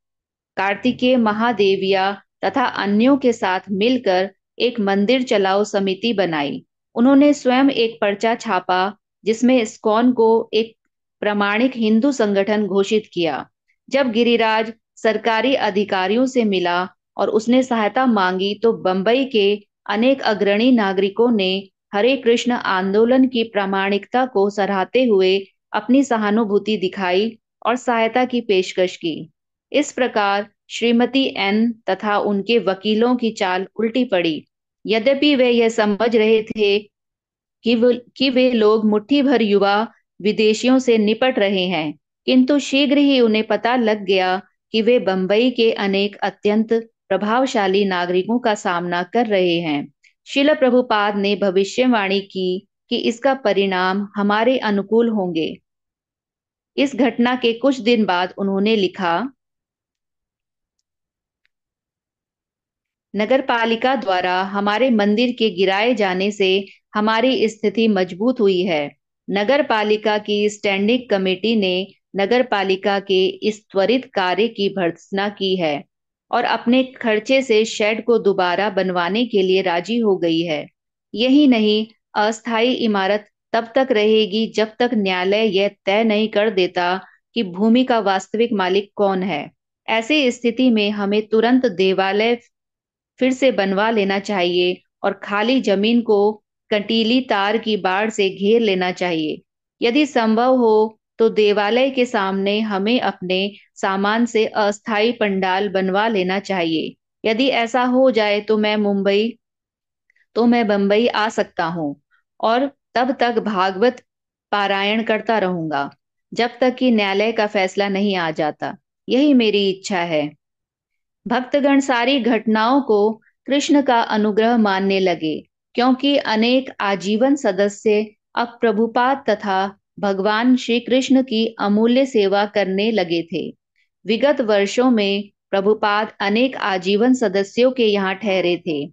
कार्तिकेय महादेविया तथा अन्यों के साथ मिलकर एक मंदिर चलाओ समिति बनाई। उन्होंने स्वयं एक पर्चा छापा जिसमें इस्कॉन को एक प्रामाणिक हिंदू संगठन घोषित किया। जब गिरिराज सरकारी अधिकारियों से मिला और उसने सहायता मांगी तो बंबई के अनेक अग्रणी नागरिकों ने हरे कृष्ण आंदोलन की प्रामाणिकता को सराहते हुए अपनी सहानुभूति दिखाई और सहायता की पेशकश की। इस प्रकार श्रीमती एन तथा उनके वकीलों की चाल उल्टी पड़ी। यद्यपि वे यह समझ रहे थे कि वे लोग मुट्ठी भर युवा विदेशियों से निपट रहे हैं, किंतु शीघ्र ही उन्हें पता लग गया कि वे बंबई के अनेक अत्यंत प्रभावशाली नागरिकों का सामना कर रहे हैं, शिल प्रभुपाद ने भविष्यवाणी की कि इसका परिणाम हमारे अनुकूल होंगे। इस घटना के कुछ दिन बाद उन्होंने लिखा, नगरपालिका द्वारा हमारे मंदिर के गिराए जाने से हमारी स्थिति मजबूत हुई है। नगरपालिका की स्टैंडिंग कमेटी ने नगरपालिका के इस त्वरित कार्य की भर्त्सना की है और अपने खर्चे से शेड को दोबारा बनवाने के लिए राजी हो गई है। यही नहीं, अस्थायी इमारत तब तक रहेगी जब तक न्यायालय यह तय नहीं कर देता कि भूमि का वास्तविक मालिक कौन है। ऐसी स्थिति में हमें तुरंत देवालय फिर से बनवा लेना चाहिए और खाली जमीन को कंटीली तार की बाड़ से घेर लेना चाहिए। यदि संभव हो तो देवालय के सामने हमें अपने सामान से अस्थायी पंडाल बनवा लेना चाहिए। यदि ऐसा हो जाए तो मैं बंबई आ सकता हूँ और तब तक भागवत पारायण करता रहूंगा जब तक कि न्यायालय का फैसला नहीं आ जाता। यही मेरी इच्छा है। भक्तगण सारी घटनाओं को कृष्ण का अनुग्रह मानने लगे, क्योंकि अनेक आजीवन सदस्य अब प्रभुपाद तथा भगवान श्री कृष्ण की अमूल्य सेवा करने लगे थे। विगत वर्षों में प्रभुपाद अनेक आजीवन सदस्यों के यहाँ ठहरे थे।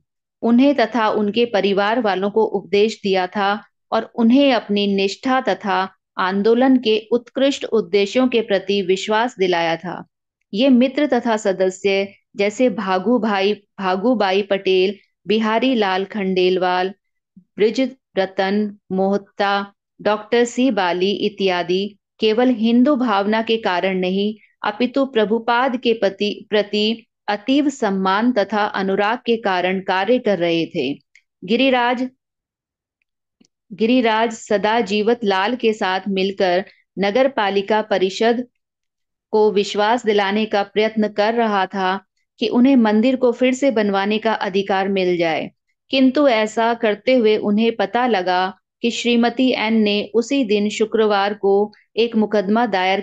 उन्हें तथा उनके परिवार वालों को उपदेश दिया था और उन्हें अपनी निष्ठा तथा आंदोलन के उत्कृष्ट उद्देश्यों के प्रति विश्वास दिलाया था। ये मित्र तथा सदस्य जैसे भागूबाई पटेल, बिहारी लाल खंडेलवाल, ब्रिज रतन मोहता, डॉक्टर सी बाली इत्यादि केवल हिंदू भावना के कारण नहीं, अपितु प्रभुपाद के प्रति अतीव सम्मान तथा अनुराग के कारण कार्य कर रहे थे। गिरिराज सदा जीवत लाल के साथ मिलकर नगर पालिका परिषद को विश्वास दिलाने का प्रयत्न कर रहा था कि उन्हें मंदिर को फिर से बनवाने का अधिकार मिल जाए, किंतु ऐसा करते हुए उन्हें पता लगा कि श्रीमती एन ने उसी दिन शुक्रवार को एक मुकदमा दायर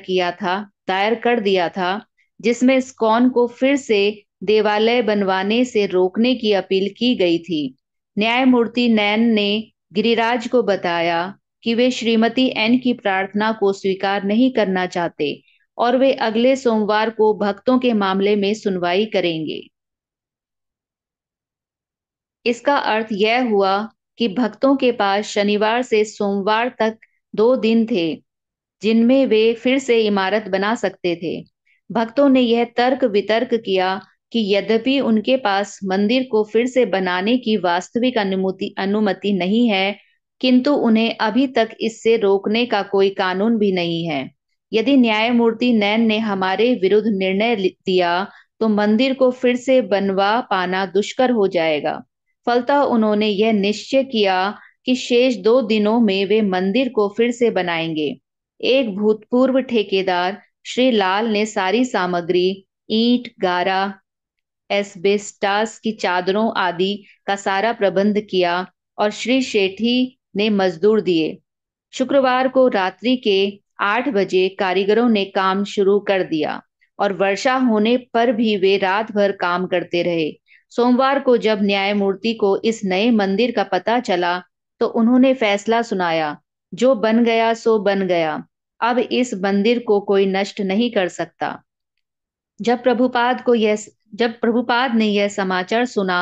कर दिया था, जिसमें इस्कॉन को फिर से देवालय बनवाने से रोकने की अपील की गई थी। न्यायमूर्ति नैन ने गिरिराज को बताया कि वे श्रीमती एन की प्रार्थना को स्वीकार नहीं करना चाहते और वे अगले सोमवार को भक्तों के मामले में सुनवाई करेंगे। इसका अर्थ यह हुआ कि भक्तों के पास शनिवार से सोमवार तक 2 दिन थे जिनमें वे फिर से इमारत बना सकते थे। भक्तों ने यह तर्क वितर्क किया कि यद्यपि उनके पास मंदिर को फिर से बनाने की वास्तविक अनुमति नहीं है, किंतु उन्हें अभी तक इससे रोकने का कोई कानून भी नहीं है। यदि न्यायमूर्ति नैन ने हमारे विरुद्ध निर्णय दिया तो मंदिर को फिर से बनवा पाना दुष्कर हो जाएगा। फलतः उन्होंने यह निश्चय किया कि शेष 2 दिनों में वे मंदिर को फिर से बनाएंगे। एक भूतपूर्व ठेकेदार श्री लाल ने सारी सामग्री, ईंट, गारा, एस्बेस्टास की चादरों आदि का सारा प्रबंध किया और श्री शेठी ने मजदूर दिए। शुक्रवार को रात्रि के 8 बजे कारीगरों ने काम शुरू कर दिया और वर्षा होने पर भी वे रात भर काम करते रहे। सोमवार को जब न्यायमूर्ति को इस नए मंदिर का पता चला तो उन्होंने फैसला सुनाया, जो बन गया सो बन गया, अब इस मंदिर को कोई नष्ट नहीं कर सकता। जब प्रभुपाद ने यह समाचार सुना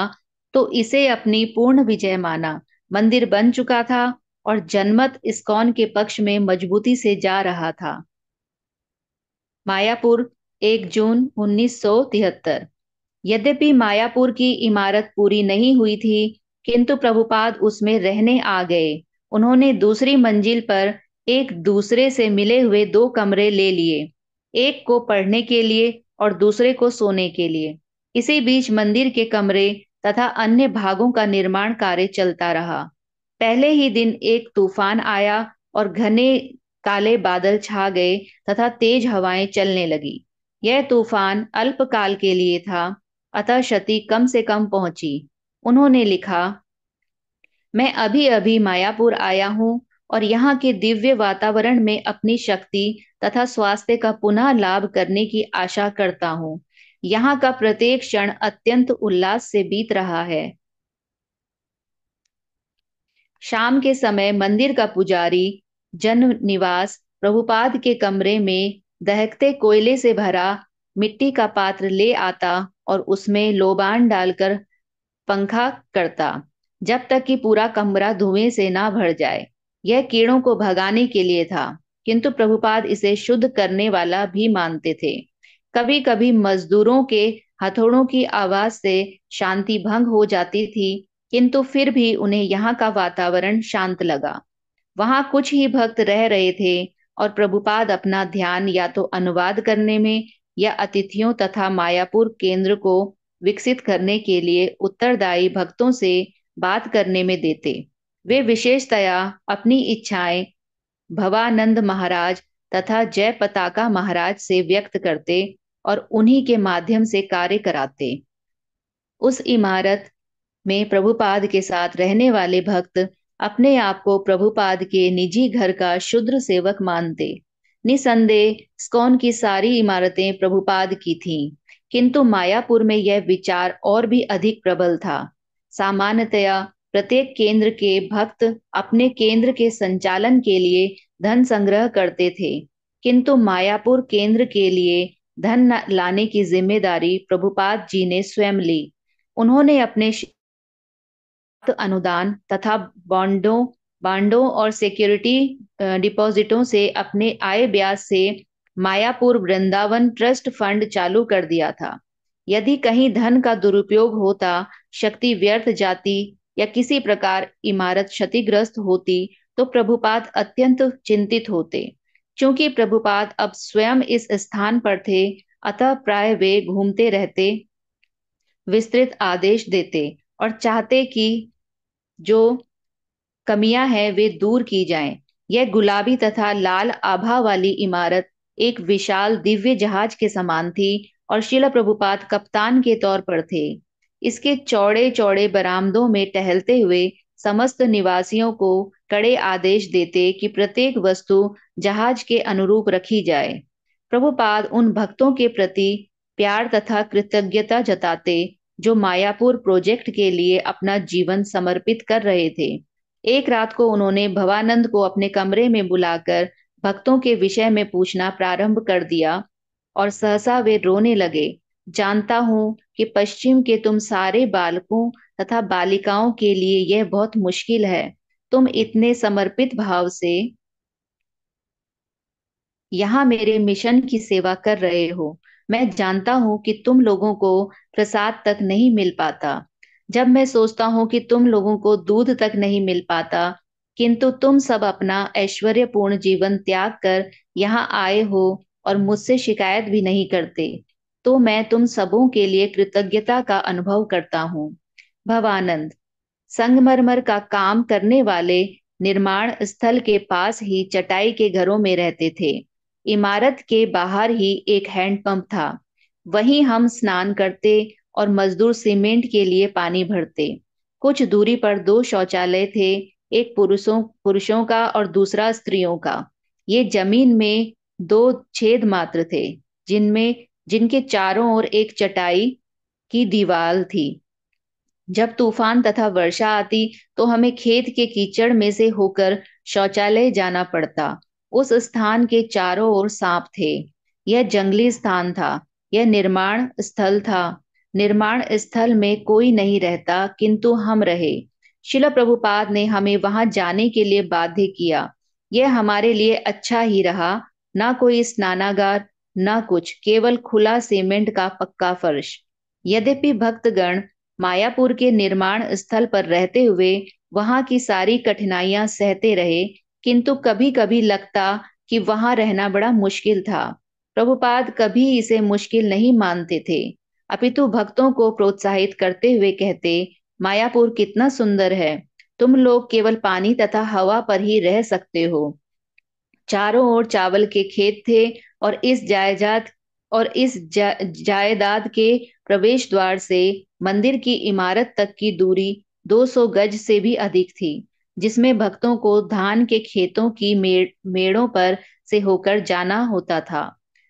तो इसे अपनी पूर्ण विजय माना। मंदिर बन चुका था और जनमत इस्कॉन के पक्ष में मजबूती से जा रहा था। मायापुर, 1 जून 1973। यद्यपि मायापुर की इमारत पूरी नहीं हुई थी, किंतु प्रभुपाद उसमें रहने आ गए। उन्होंने दूसरी मंजिल पर एक दूसरे से मिले हुए 2 कमरे ले लिए, एक को पढ़ने के लिए और दूसरे को सोने के लिए। इसी बीच मंदिर के कमरे तथा अन्य भागों का निर्माण कार्य चलता रहा। पहले ही दिन एक तूफान आया और घने काले बादल छा गए तथा तेज हवाएं चलने लगी। यह तूफान अल्पकाल के लिए था, अतः क्षति कम से कम पहुंची। उन्होंने लिखा, मैं अभी अभी मायापुर आया हूं और यहाँ के दिव्य वातावरण में अपनी शक्ति तथा स्वास्थ्य का पुनः लाभ करने की आशा करता हूँ। यहाँ का प्रत्येक क्षण अत्यंत उल्लास से बीत रहा है। शाम के समय मंदिर का पुजारी जन निवास प्रभुपाद के कमरे में दहकते कोयले से भरा मिट्टी का पात्र ले आता और उसमें लोबान डालकर पंखा करता, जब तक कि पूरा कमरा धुएं से ना भर जाए। यह कीड़ों को भगाने के लिए था, किंतु प्रभुपाद इसे शुद्ध करने वाला भी मानते थे। कभी कभी मजदूरों के हथौड़ों की आवाज से शांति भंग हो जाती थी, किंतु फिर भी उन्हें यहाँ का वातावरण शांत लगा। वहां कुछ ही भक्त रह रहे थे और प्रभुपाद अपना ध्यान या तो अनुवाद करने में या अतिथियों तथा मायापुर केंद्र को विकसित करने के लिए उत्तरदायी भक्तों से बात करने में देते। वे विशेषतया अपनी इच्छाएं भवानंद महाराज तथा जय पताका महाराज से व्यक्त करते और उन्हीं के माध्यम से कार्य कराते। उस इमारत में प्रभुपाद के साथ रहने वाले भक्त अपने आप को प्रभुपाद के निजी घर का शुद्र सेवक मानते। निसंदेह स्कॉन की सारी इमारतें प्रभुपाद की थीं, किंतु मायापुर में यह विचार और भी अधिक प्रबल था। सामान्यतया प्रत्येक केंद्र के भक्त अपने केंद्र के संचालन के लिए धन संग्रह करते थे, किंतु मायापुर केंद्र के लिए धन लाने की जिम्मेदारी प्रभुपाद जी ने स्वयं ली। उन्होंने अपने अनुदान तथा बांडों और सिक्योरिटी डिपॉजिटों से अपने आय ब्याज से मायापुर वृंदावन ट्रस्ट फंड चालू कर दिया था। यदि कहीं धन का दुरुपयोग होता, शक्ति व्यर्थ जाती या किसी प्रकार इमारत क्षतिग्रस्त होती, तो प्रभुपाद अत्यंत चिंतित होते। चूंकि प्रभुपाद अब स्वयं इस स्थान पर थे, अतः प्राय वे घूमते रहते, विस्तृत आदेश देते और चाहते कि जो कमियां हैं वे दूर की जाएं। यह गुलाबी तथा लाल आभा वाली इमारत एक विशाल दिव्य जहाज के समान थी और शिला प्रभुपाद कप्तान के तौर पर थे। इसके चौड़े चौड़े बरामदों में टहलते हुए समस्त निवासियों को कड़े आदेश देते कि प्रत्येक वस्तु जहाज के अनुरूप रखी जाए। प्रभुपाद उन भक्तों के प्रति प्यार तथा कृतज्ञता जताते जो मायापुर प्रोजेक्ट के लिए अपना जीवन समर्पित कर रहे थे। एक रात को उन्होंने भवानंद को अपने कमरे में बुलाकर भक्तों के विषय में पूछना प्रारंभ कर दिया और सहसा वे रोने लगे। जानता हूं कि पश्चिम के तुम सारे बालकों तथा बालिकाओं के लिए यह बहुत मुश्किल है। तुम इतने समर्पित भाव से यहाँ मेरे मिशन की सेवा कर रहे हो। मैं जानता हूं कि तुम लोगों को प्रसाद तक नहीं मिल पाता। जब मैं सोचता हूं कि तुम लोगों को दूध तक नहीं मिल पाता, किंतु तुम सब अपना ऐश्वर्यपूर्ण जीवन त्याग कर यहाँ आए हो और मुझसे शिकायत भी नहीं करते, तो मैं तुम सबों के लिए कृतज्ञता का अनुभव करता हूँ। भवानंद संगमरमर का काम करने वाले निर्माण स्थल के पास ही चटाई के घरों में रहते थे। इमारत के बाहर ही एक हैंडपंप था। वहीं हम स्नान करते और मजदूर सीमेंट के लिए पानी भरते। कुछ दूरी पर 2 शौचालय थे, एक पुरुषों का और दूसरा स्त्रियों का। ये जमीन में 2 छेद मात्र थे, जिनके चारों ओर एक चटाई की दीवार थी। जब तूफान तथा वर्षा आती तो हमें खेत के कीचड़ में से होकर शौचालय जाना पड़ता। उस स्थान के चारों ओर सांप थे। यह जंगली स्थान था। यह निर्माण स्थल था। निर्माण स्थल में कोई नहीं रहता, किंतु हम रहे। शिला प्रभुपाद ने हमें वहां जाने के लिए बाध्य किया। यह हमारे लिए अच्छा ही रहा। ना कोई स्नानागार, ना कुछ, केवल खुला सीमेंट का पक्का फर्श। यद्यपि भक्तगण मायापुर के निर्माण स्थल पर रहते हुए वहां की सारी कठिनाइयां सहते रहे, किंतु कभी कभी लगता कि वहां रहना बड़ा मुश्किल था। प्रभुपाद कभी इसे मुश्किल नहीं मानते थे, अपितु भक्तों को प्रोत्साहित करते हुए कहते, मायापुर कितना सुंदर है। तुम लोग केवल पानी तथा हवा पर ही रह सकते हो। चारों ओर चावल के खेत थे और इस जायदाद के प्रवेश द्वार से मंदिर की इमारत तक की दूरी 200 गज से भी अधिक थी, जिसमें भक्तों को धान के खेतों की मेड़ों पर से होकर जाना होता था।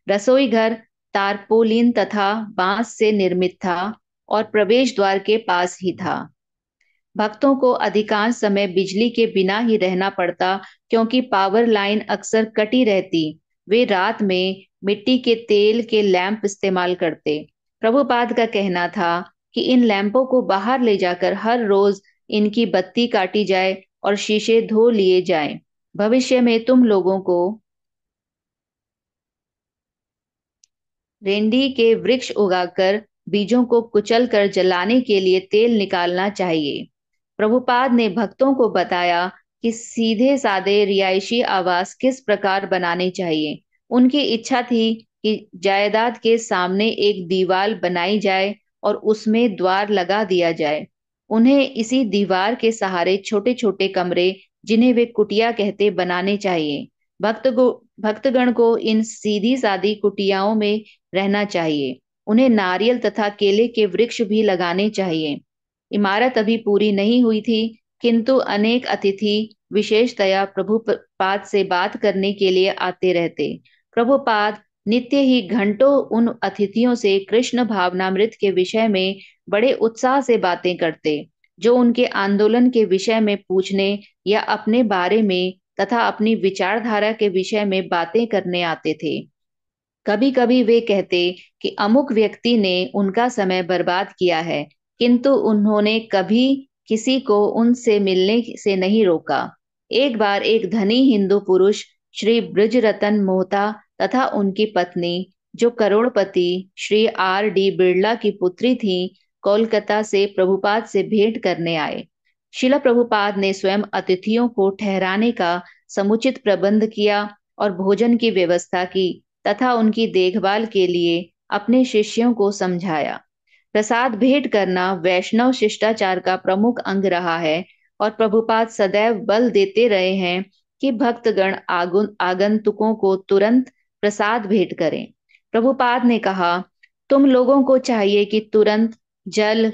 रसोई घर तारपोलिन तथा बांस से निर्मित था और प्रवेश द्वार के पास ही था। भक्तों को अधिकांश समय बिजली के बिना ही रहना पड़ता, क्योंकि पावर लाइन अक्सर कटी रहती। वे रात में मिट्टी के तेल के लैंप इस्तेमाल करते। प्रभुपाद का कहना था कि इन लैंपों को बाहर ले जाकर हर रोज इनकी बत्ती काटी जाए और शीशे धो लिए जाएं। भविष्य में तुम लोगों को रेंडी के वृक्ष उगाकर बीजों को कुचल कर जलाने के लिए तेल निकालना चाहिए। प्रभुपाद ने भक्तों को बताया कि सीधे सादे रिहायशी आवास किस प्रकार बनाने चाहिए। उनकी इच्छा थी कि जायदाद के सामने एक दीवार बनाई जाए और उसमें द्वार लगा दिया जाए। उन्हें इसी दीवार के सहारे छोटे छोटे कमरे, जिन्हें वे कुटिया कहते, बनाने चाहिए। भक्तगण को इन सीधी सादी कुटियाओं में रहना चाहिए। उन्हें नारियल तथा केले के वृक्ष भी लगाने चाहिए। इमारत अभी पूरी नहीं हुई थी, किंतु अनेक अतिथि विशेषतया प्रभुपाद से बात करने के लिए आते रहते। प्रभुपाद नित्य ही घंटों उन अतिथियों से कृष्ण भावनामृत के विषय में बड़े उत्साह से बातें करते, जो उनके आंदोलन के विषय में पूछने या अपने बारे में तथा अपनी विचारधारा के विषय में बातें करने आते थे। कभी कभी वे कहते कि अमुक व्यक्ति ने उनका समय बर्बाद किया है, किंतु उन्होंने कभी किसी को उनसे मिलने से नहीं रोका। एक बार एक धनी हिंदू पुरुष श्री ब्रजरतन मोहता तथा उनकी पत्नी, जो करोड़पति श्री R.D. बिरला की पुत्री थी, कोलकाता से प्रभुपाद से भेंट करने आए। शिला प्रभुपाद ने स्वयं अतिथियों को ठहराने का समुचित प्रबंध किया और भोजन की व्यवस्था की तथा उनकी देखभाल के लिए अपने शिष्यों को समझाया। प्रसाद भेंट करना वैष्णव शिष्टाचार का प्रमुख अंग रहा है और प्रभुपाद सदैव बल देते रहे हैं कि भक्तगण आगंतुकों को तुरंत प्रसाद भेंट करें। प्रभुपाद ने कहा, तुम लोगों को चाहिए कि तुरंत जल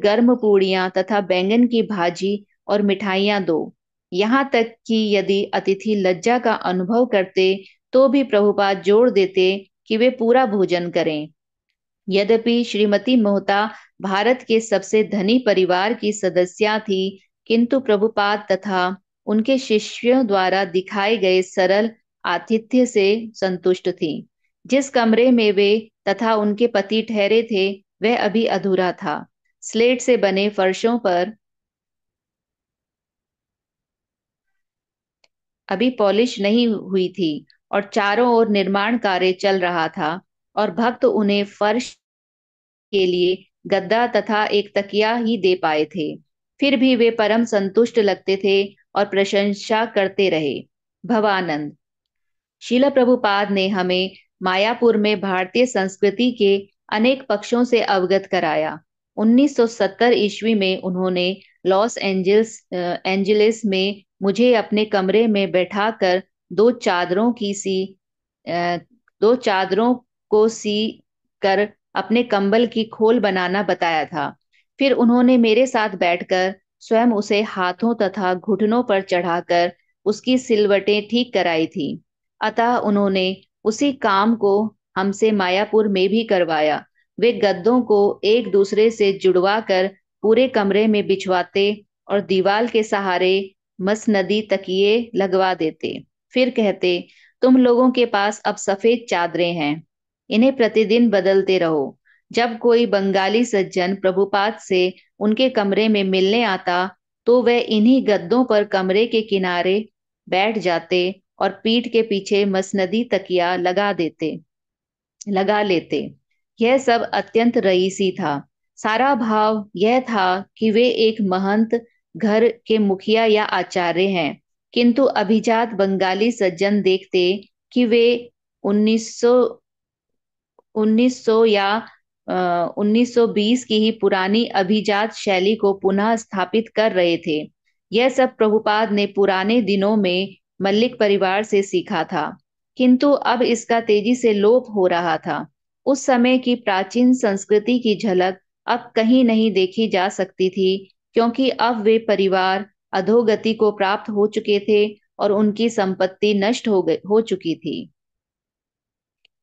गर्म पूड़ियां तथा बैंगन की भाजी और मिठाइयां दो। यहाँ तक कि यदि अतिथि लज्जा का अनुभव करते तो भी प्रभुपाद जोर देते कि वे पूरा भोजन करें। यद्यपि श्रीमती मोहता भारत के सबसे धनी परिवार की सदस्या थी, किंतु प्रभुपाद तथा उनके शिष्यों द्वारा दिखाए गए सरल आतिथ्य से संतुष्ट थी। जिस कमरे में वे तथा उनके पति ठहरे थे, वह अभी अधूरा था। स्लेट से बने फर्शों पर अभी पॉलिश नहीं हुई थी और चारों ओर निर्माण कार्य चल रहा था, और भक्त उन्हें फर्श के लिए गद्दा तथा एक तकिया ही दे पाए थे। फिर भी वे परम संतुष्ट लगते थे और प्रशंसा करते रहे। भवानंद। शीला प्रभुपाद ने हमें मायापुर में भारतीय संस्कृति के अनेक पक्षों से अवगत कराया। 1970 ईस्वी में उन्होंने लॉस एंजलिस में मुझे अपने कमरे में बैठाकर दो चादरों को सी कर अपने कंबल की खोल बनाना बताया था। फिर उन्होंने मेरे साथ बैठकर स्वयं उसे हाथों तथा घुटनों पर चढ़ाकर उसकी सिलवटें ठीक कराई थी। अतः उन्होंने उसी काम को हमसे मायापुर में भी करवाया। वे गद्दों को एक दूसरे से जुड़वा कर पूरे कमरे में बिछवाते और दीवार के सहारे मसनदी तकिए लगवा देते। फिर कहते, तुम लोगों के पास अब सफेद चादरें हैं, इन्हें प्रतिदिन बदलते रहो। जब कोई बंगाली सज्जन प्रभुपाद से उनके कमरे में मिलने आता, तो वह इन्हीं गद्दों पर कमरे के किनारे बैठ जाते और पीठ के पीछे मसनदी तकिया लगा लेते। यह सब अत्यंत रईसी था। सारा भाव यह था कि वे एक महंत घर के मुखिया या आचार्य हैं, किंतु अभिजात बंगाली सज्जन देखते कि वे 1900 या 1920 की ही पुरानी अभिजात शैली को पुनः स्थापित कर रहे थे। यह सब प्रभुपाद ने पुराने दिनों में मल्लिक परिवार से सीखा था, किंतु अब इसका तेजी से लोप हो रहा था। उस समय की प्राचीन संस्कृति की झलक अब कहीं नहीं देखी जा सकती थी, क्योंकि अब वे परिवार अधोगति को प्राप्त हो चुके थे और उनकी संपत्ति नष्ट हो चुकी थी।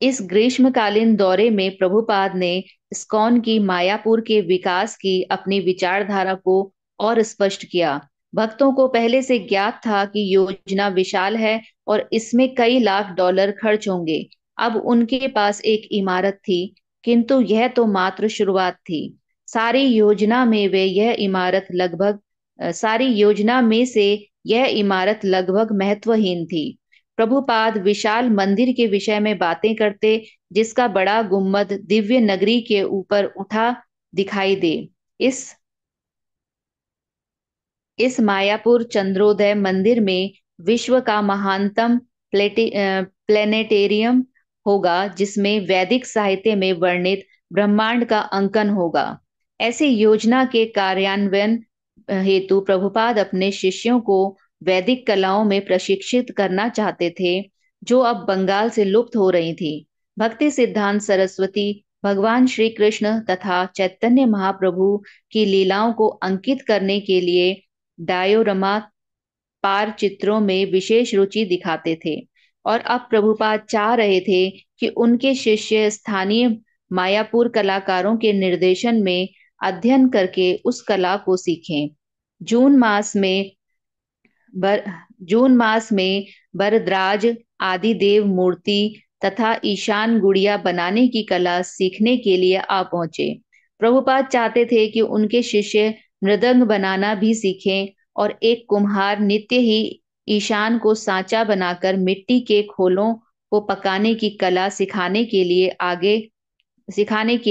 इस ग्रीष्मकालीन दौरे में प्रभुपाद ने इस्कॉन की मायापुर के विकास की अपनी विचारधारा को और स्पष्ट किया। भक्तों को पहले से ज्ञात था कि योजना विशाल है और इसमें कई लाख डॉलर खर्च होंगे। अब उनके पास एक इमारत थी, किंतु यह तो मात्र शुरुआत थी। सारी योजना में से यह इमारत लगभग महत्वहीन थी। प्रभुपाद विशाल मंदिर के विषय में बातें करते, जिसका बड़ा गुम्बद दिव्य नगरी के ऊपर उठा दिखाई दे। इस मायापुर चंद्रोदय मंदिर में विश्व का महानतम प्लेनेटेरियम होगा, जिसमें वैदिक साहित्य में वर्णित ब्रह्मांड का अंकन होगा। ऐसी योजना के कार्यान्वयन हेतु प्रभुपाद अपने शिष्यों को वैदिक कलाओं में प्रशिक्षित करना चाहते थे, जो अब बंगाल से लुप्त हो रही थी। भक्ति सिद्धांत सरस्वती भगवान श्री कृष्ण तथा चैतन्य महाप्रभु की लीलाओं को अंकित करने के लिए डायोरमा पार चित्रों में विशेष रुचि दिखाते थे, और अब प्रभुपाद चाह रहे थे कि उनके शिष्य स्थानीय मायापुर कलाकारों के निर्देशन में अध्ययन करके उस कला को सीखें। जून मास में बरद्राज आदि देव मूर्ति तथा ईशान गुड़िया बनाने की कला सीखने के लिए आ पहुंचे। प्रभुपाद चाहते थे कि उनके शिष्य मृदंग बनाना भी सीखें, और एक कुम्हार नित्य ही ईशान को सांचा बनाकर मिट्टी के खोलों को पकाने की कला सिखाने के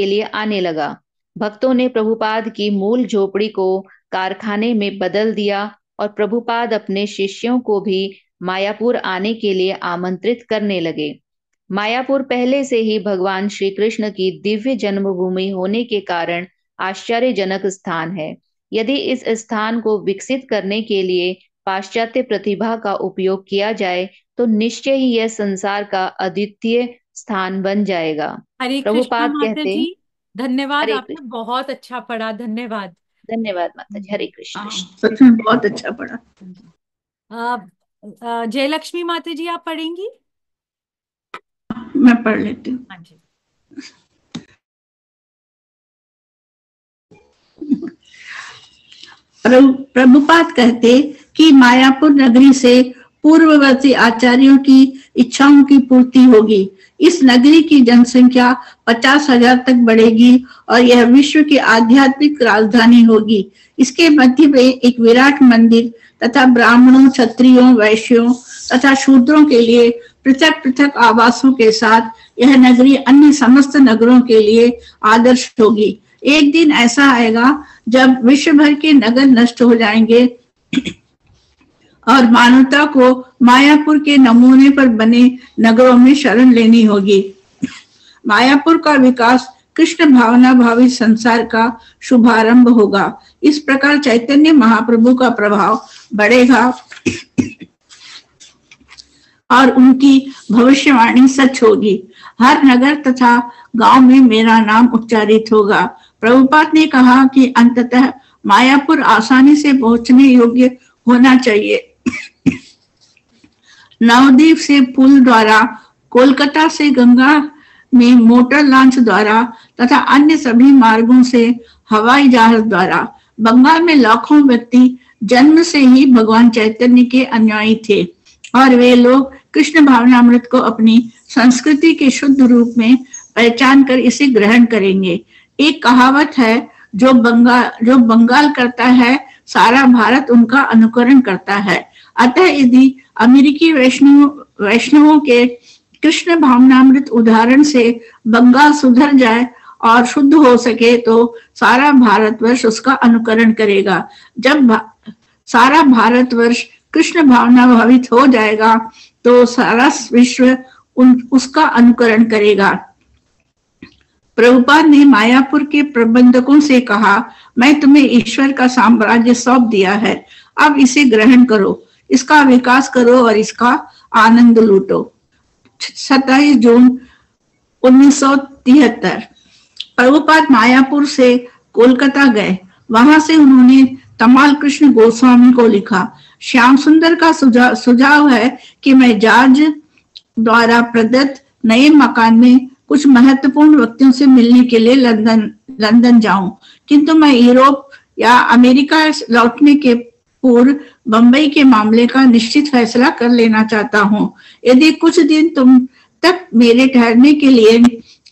लिए आने लगा। भक्तों ने प्रभुपाद की मूल झोपड़ी को कारखाने में बदल दिया, और प्रभुपाद अपने शिष्यों को भी मायापुर आने के लिए आमंत्रित करने लगे। मायापुर पहले से ही भगवान श्री कृष्ण की दिव्य जन्मभूमि होने के कारण आश्चर्यजनक स्थान है। यदि इस स्थान को विकसित करने के लिए पाश्चात्य प्रतिभा का उपयोग किया जाए तो निश्चय ही यह संसार का अद्वितीय स्थान बन जाएगा। हरे कृष्णा प्रभुपाद माता कहते, जी, धन्यवाद, हरे आपने कृष्ण। बहुत अच्छा पढ़ा, धन्यवाद। धन्यवाद माता जी, हरे कृष्ण। सच में बहुत अच्छा पढ़ा। जयलक्ष्मी माता जी, आप पढ़ेंगी? मैं पढ़ लेती हूँ। हाँ जी। प्रभुपाद कहते कि मायापुर नगरी से पूर्ववर्ती आचार्यों की इच्छाओं की पूर्ति होगी। इस नगरी की जनसंख्या 50,000 तक बढ़ेगी और यह विश्व की आध्यात्मिक राजधानी होगी। इसके मध्य में एक विराट मंदिर तथा ब्राह्मणों, क्षत्रियों, वैश्यों तथा शूद्रों के लिए पृथक पृथक आवासों के साथ यह नगरी अन्य समस्त नगरों के लिए आदर्श होगी। एक दिन ऐसा आएगा जब विश्व भर के नगर नष्ट हो जाएंगे और मानवता को मायापुर के नमूने पर बने नगरों में शरण लेनी होगी। मायापुर का विकास कृष्ण भावना भावी संसार का शुभारंभ होगा। इस प्रकार चैतन्य महाप्रभु का प्रभाव बढ़ेगा और उनकी भविष्यवाणी सच होगी। हर नगर तथा गांव में मेरा नाम उच्चारित होगा। प्रभुपाद ने कहा कि अंततः मायापुर आसानी से पहुंचने योग्य होना चाहिए। नवद्वीप से पुल द्वारा, कोलकाता से गंगा में मोटर लॉन्च द्वारा तथा अन्य सभी मार्गों से हवाई जहाज द्वारा। बंगाल में लाखों व्यक्ति जन्म से ही भगवान चैतन्य के अनुयायी थे और वे लोग कृष्ण भावनामृत को अपनी संस्कृति के शुद्ध रूप में पहचान कर इसे ग्रहण करेंगे। एक कहावत है, जो बंगाल करता है सारा भारत उनका अनुकरण करता है। अतः यदि अमेरिकी वैष्णवों के कृष्ण भावनामृत उदाहरण से बंगाल सुधर जाए और शुद्ध हो सके तो सारा भारतवर्ष उसका अनुकरण करेगा। जब सारा भारतवर्ष कृष्ण भावना भावित हो जाएगा तो सारा विश्व उसका अनुकरण करेगा। प्रभुपाद ने मायापुर के प्रबंधकों से कहा, मैं तुम्हें ईश्वर का साम्राज्य सौंप दिया है, अब इसे ग्रहण करो, इसका विकास करो और इसका आनंद लूटो। 27 जून 1973 प्रभुपाद मायापुर से कोलकाता गए। वहां से उन्होंने तमाल कृष्ण गोस्वामी को लिखा। श्याम सुंदर का सुझाव है कि मैं जॉर्ज द्वारा प्रदत्त नए मकान में कुछ महत्वपूर्ण व्यक्तियों से मिलने के लिए लंदन जाऊं, किंतु मैं यूरोप या अमेरिका लौटने के पूर्व बंबई के मामले का निश्चित फैसला कर लेना चाहता हूँ। यदि कुछ दिन तुम तक मेरे ठहरने के लिए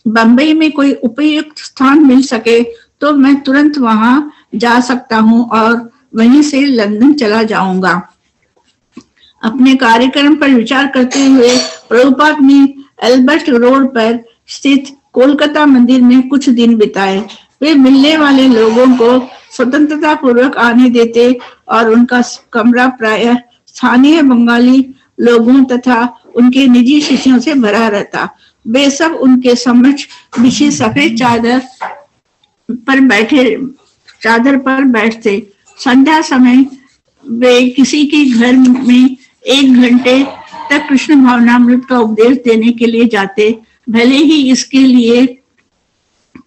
बंबई में कोई उपयुक्त स्थान मिल सके तो मैं तुरंत वहां जा सकता हूँ और वहीं से लंदन चला जाऊंगा। अपने कार्यक्रम पर विचार करते हुए प्रभुपाद ने एल्बर्ट रोड पर स्थित कोलकाता मंदिर में कुछ दिन बिताए। वे मिलने वाले लोगों को स्वतंत्रता पूर्वक आने देते और उनका कमरा प्रायः स्थानीय बंगाली लोगों तथा उनके निजी शिष्यों से भरा रहता। वे सब उनके समक्ष बिछी सफेद चादर पर बैठते। संध्या समय वे किसी के घर में 1 घंटे तक कृष्ण भावनामृत का उपदेश देने के लिए जाते, भले ही इसके लिए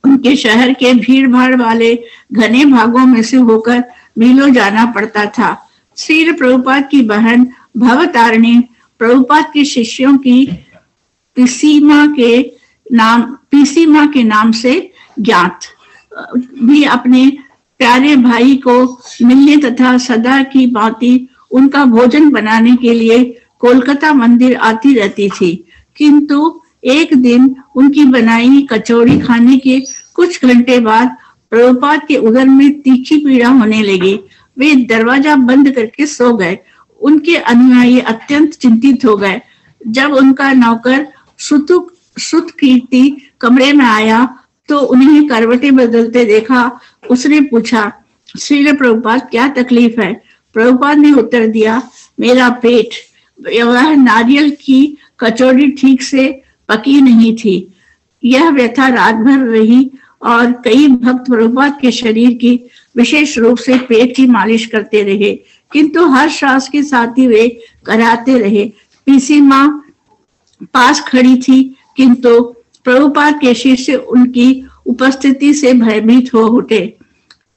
उनके शहर के भीड़ भाड़ वाले घने भागों में से होकर मीलों जाना पड़ता था। श्री प्रभुपाद की बहन भवतारिणी प्रभुपाद के शिष्यों की पीसीमा के नाम से ज्ञात भी अपने प्यारे भाई को मिलने तथा सदा की भांति उनका भोजन बनाने के लिए कोलकाता मंदिर आती रहती थी। किंतु एक दिन उनकी बनाई कचौड़ी खाने के कुछ घंटे बाद प्रभुपाद के उदर में तीखी पीड़ा होने लगी। वे दरवाजा बंद करके सो गए। उनके अनुयायी अत्यंत चिंतित हो गए। जब उनका नौकर श्रुतकीर्ति कमरे में आया तो उन्हें करवटें बदलते देखा। उसने पूछा, श्री प्रभुपाद क्या तकलीफ है? प्रभुपाद ने उत्तर दिया, मेरा पेट। वह नारियल की कचौड़ी ठीक से पकी नहीं थी। यह व्यथा रात भर रही और कई भक्त प्रभुपाद के शरीर की विशेष रूप से पेट की मालिश करते रहे, किंतु हर श्वास के साथ ही वे कराते रहे। पीसी माँ पास खड़ी थी, किंतु प्रभुपाद के शिष्य उनकी उपस्थिति से भयभीत हो उठे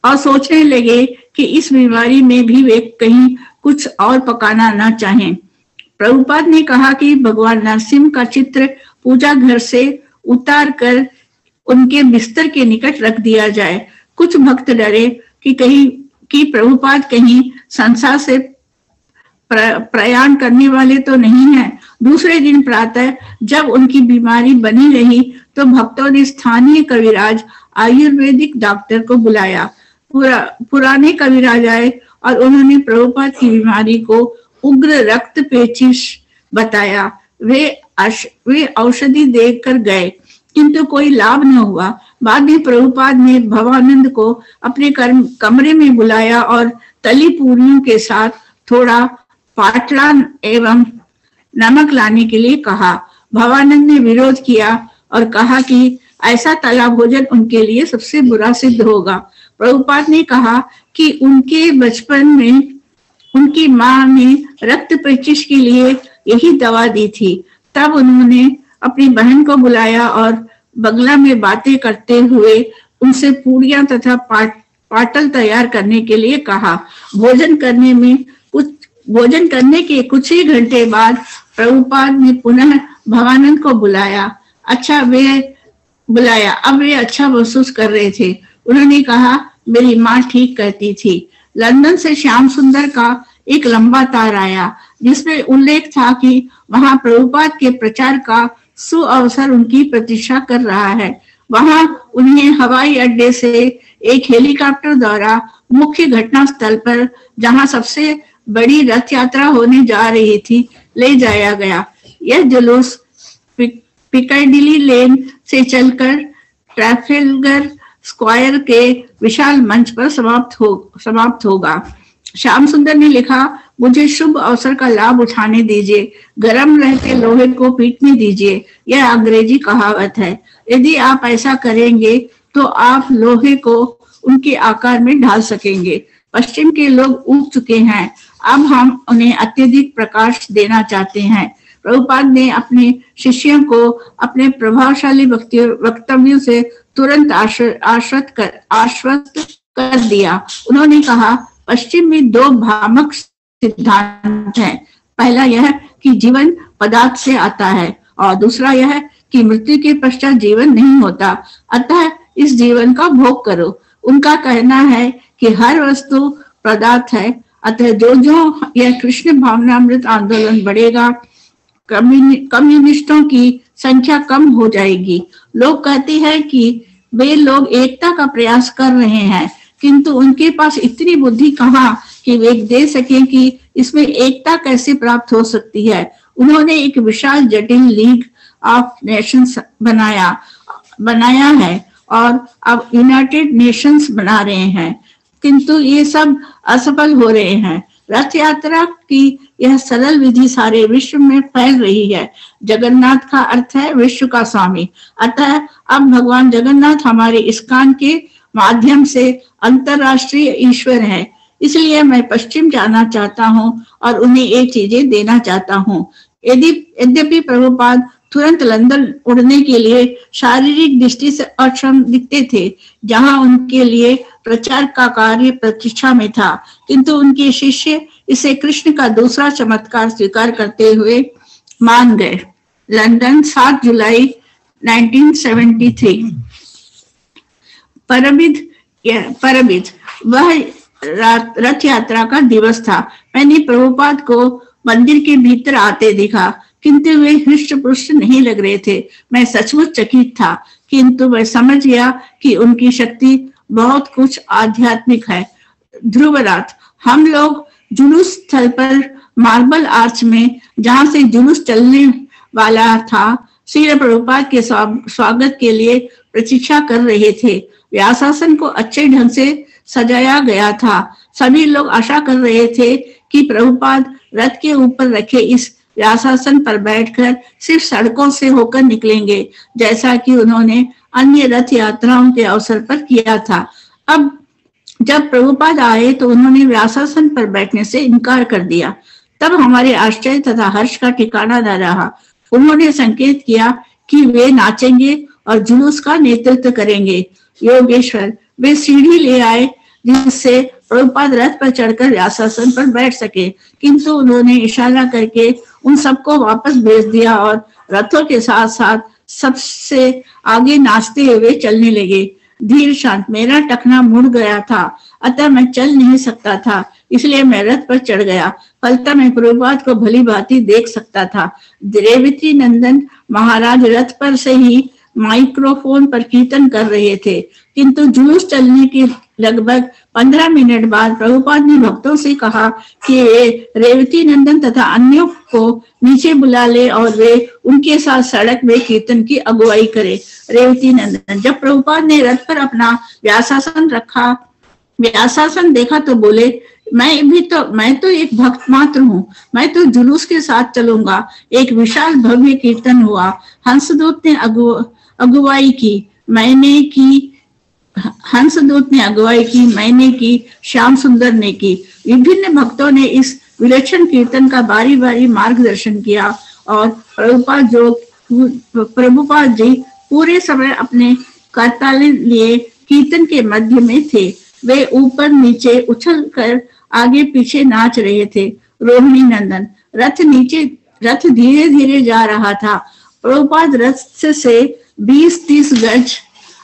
और सोचने लगे कि इस बीमारी में भी वे कहीं कुछ और पकाना न चाहें। प्रभुपाद ने कहा कि भगवान नरसिंह का चित्र पूजा घर से उतार कर उनके बिस्तर के निकट रख दिया जाए। कुछ भक्त डरे कि प्रभुपाद कहीं संसार से प्रयाण करने वाले तो नहीं है। दूसरे दिन प्रातः जब उनकी बीमारी बनी रही तो भक्तों ने स्थानीय कविराज आयुर्वेदिक डॉक्टर को बुलाया। पुराने कविराज आए और उन्होंने प्रभुपाद की बीमारी को उग्र रक्त पेचिश बताया। वे औषधि देकर गए, किंतु कोई लाभ न हुआ। बाद में प्रभुपाद ने भवानंद को अपने कमरे में बुलाया और तली पूरियों के साथ थोड़ा पाटला एवं नमक लाने के लिए कहा। भवानंद ने विरोध किया और कहा कि ऐसा तला भोजन उनके लिए सबसे बुरा सिद्ध होगा। प्रभुपाद ने कहा कि उनके बचपन में उनकी माँ ने रक्त पेचिश के लिए यही दवा दी थी। तब उन्होंने अपनी बहन को बुलाया और बंगला में बातें करते हुए उनसे पूड़ियां तथा पाटल तैयार करने के लिए कहा। भोजन करने के कुछ ही घंटे बाद प्रभुपाद ने पुनः भवानंद को बुलाया। अब वे अच्छा महसूस कर रहे थे। उन्होंने कहा, मेरी माँ ठीक कहती थी। लंदन से श्याम सुंदर का एक लंबा तार आया जिसमें उल्लेख था कि वहां प्रभुपाद के प्रचार का सुअवसर उनकी प्रतीक्षा कर रहा है। वहां उन्हें हवाई अड्डे से एक हेलीकॉप्टर द्वारा मुख्य घटना स्थल पर, जहां सबसे बड़ी रथ यात्रा होने जा रही थी, ले जाया गया। यह जुलूस पिकाडिली लेन से चलकर ट्रैफेलगर स्क्वायर के विशाल मंच पर समाप्त होगा। श्याम सुंदर ने लिखा, मुझे शुभ अवसर का लाभ उठाने दीजिए, गर्म रहते लोहे को पीटने दीजिए। यह अंग्रेजी कहावत है। यदि आप ऐसा करेंगे तो आप लोहे को उनके आकार में ढाल सकेंगे। पश्चिम के लोग उग चुके हैं, अब हम उन्हें अत्यधिक प्रकाश देना चाहते हैं। प्रभुपाद ने अपने शिष्यों को अपने प्रभावशाली वक्तव्यों से तुरंत आश्वस्त कर दिया। उन्होंने कहा, पश्चिम में 2 भ्रामक सिद्धांत हैं। पहला यह कि जीवन पदार्थ से आता है और दूसरा यह कि मृत्यु के पश्चात जीवन नहीं होता, अतः इस जीवन का भोग करो। उनका कहना है कि हर वस्तु पदार्थ है। अतः जो जो यह कृष्ण भावनामृत आंदोलन बढ़ेगा, कम्युनिस्टों की संख्या कम हो जाएगी। लोग कहते हैं कि वे लोग एकता का प्रयास कर रहे हैं, किंतु उनके पास इतनी बुद्धि कहाँ कि वे दे सके कि इसमें एकता कैसे प्राप्त हो सकती है। उन्होंने एक विशाल जटिल लीग ऑफ नेशंस बनाया है और अब यूनाइटेड नेशंस बना रहे हैं, किंतु ये सब असफल हो रहे हैं। रथ यात्रा की यह सरल विधि सारे विश्व में फैल रही है। जगन्नाथ का अर्थ है विश्व का स्वामी। अतः अब भगवान जगन्नाथ हमारे इस्कॉन के माध्यम से अंतरराष्ट्रीय ईश्वर है। इसलिए मैं पश्चिम जाना चाहता हूँ और उन्हें ये चीजें देना चाहता हूँ। यद्यपि प्रभुपाद तुरंत लंदन उड़ने के लिए शारीरिक दृष्टि से अक्षम दिखते थे, जहां उनके लिए प्रचार का कार्य प्रतीक्षा में था, किंतु उनके शिष्य इसे कृष्ण का दूसरा चमत्कार स्वीकार करते हुए मान गए। लंदन 7 जुलाई 1973। परबिद वह रथ यात्रा का दिवस था। मैंने प्रभुपाद को मंदिर के भीतर आते देखा, किंतु वे हृष्ट पुष्ट नहीं लग रहे थे। मैं सचमुच चकित था, किंतु मैं समझ गया कि उनकी शक्ति बहुत कुछ आध्यात्मिक है। ध्रुव रात हम लोग जुलूस स्थल पर मार्बल आर्च में, जहां से जुलूस चलने वाला था, श्री प्रभुपाद के स्वागत के लिए प्रतीक्षा कर रहे थे। व्यासासन को अच्छे ढंग से सजाया गया था। सभी लोग आशा कर रहे थे कि प्रभुपाद रथ के ऊपर रखे इस व्यासासन पर बैठकर सिर्फ सड़कों से होकर निकलेंगे, जैसा कि उन्होंने अन्य रथ यात्राओं के अवसर पर किया था। अब जब प्रभुपाद आए तो उन्होंने व्यासासन पर बैठने से इनकार कर दिया। तब हमारे आश्चर्य तथा हर्ष का ठिकाना न रहा। उन्होंने संकेत किया कि वे नाचेंगे और जुलूस का नेतृत्व करेंगे। योगेश्वर वे सीढ़ी ले आए जिससे प्रभुपाद रथ पर चढ़कर व्यासासन पर बैठ सके, किंतु उन्होंने इशारा करके उन सबको वापस भेज दिया और रथों के साथ साथ सबसे आगे नाचते हुए चलने लगे। धीर शांत मेरा टखना मुड़ गया था, अतः मैं चल नहीं सकता था, इसलिए मैं रथ पर चढ़ गया। फलतः मैं प्रभुपाद को भली भांति देख सकता था। रेवती नंदन महाराज रथ पर से ही माइक्रोफोन पर कीर्तन कर रहे थे, किंतु जुलूस चलने के लगभग 15 मिनट बाद प्रभुपाद ने भक्तों से कहा कि वे रेवती नंदन तथा अन्यों को नीचे बुला ले और वे उनके साथ सड़क में कीर्तन की अगुवाई करे। रेवती नंदन जब प्रभुपाद ने रथ पर अपना व्यासासन देखा तो बोले, मैं तो एक भक्त मात्र हूँ, मैं तो जुलूस के साथ चलूंगा। एक विशाल भव्य कीर्तन हुआ। हंसदूत ने अगुवाई की, मैंने की, श्याम सुंदर ने की। विभिन्न भक्तों ने इस विलक्षण कीर्तन का बारी बारी मार्गदर्शन किया और प्रभुपाद जी पूरे समय अपने करताल लिए कीर्तन के मध्य में थे। वे ऊपर नीचे उछल कर आगे पीछे नाच रहे थे। रोहिणी नंदन रथ धीरे धीरे जा रहा था। प्रभुपाद रथ से 20-30 गज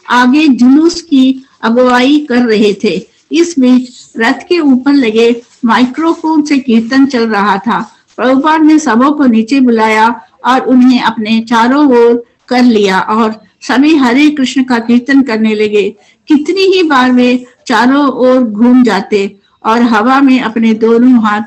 आगे जुलूस की अगुवाई कर रहे थे। इस बीच रथ के ऊपर लगे माइक्रोफोन से कीर्तन चल रहा था। प्रभुपाद ने सबों को नीचे बुलाया और उन्हें अपने चारों ओर कर लिया और सभी हरे कृष्ण का कीर्तन करने लगे। कितनी ही बार वे चारों ओर घूम जाते और हवा में अपने दोनों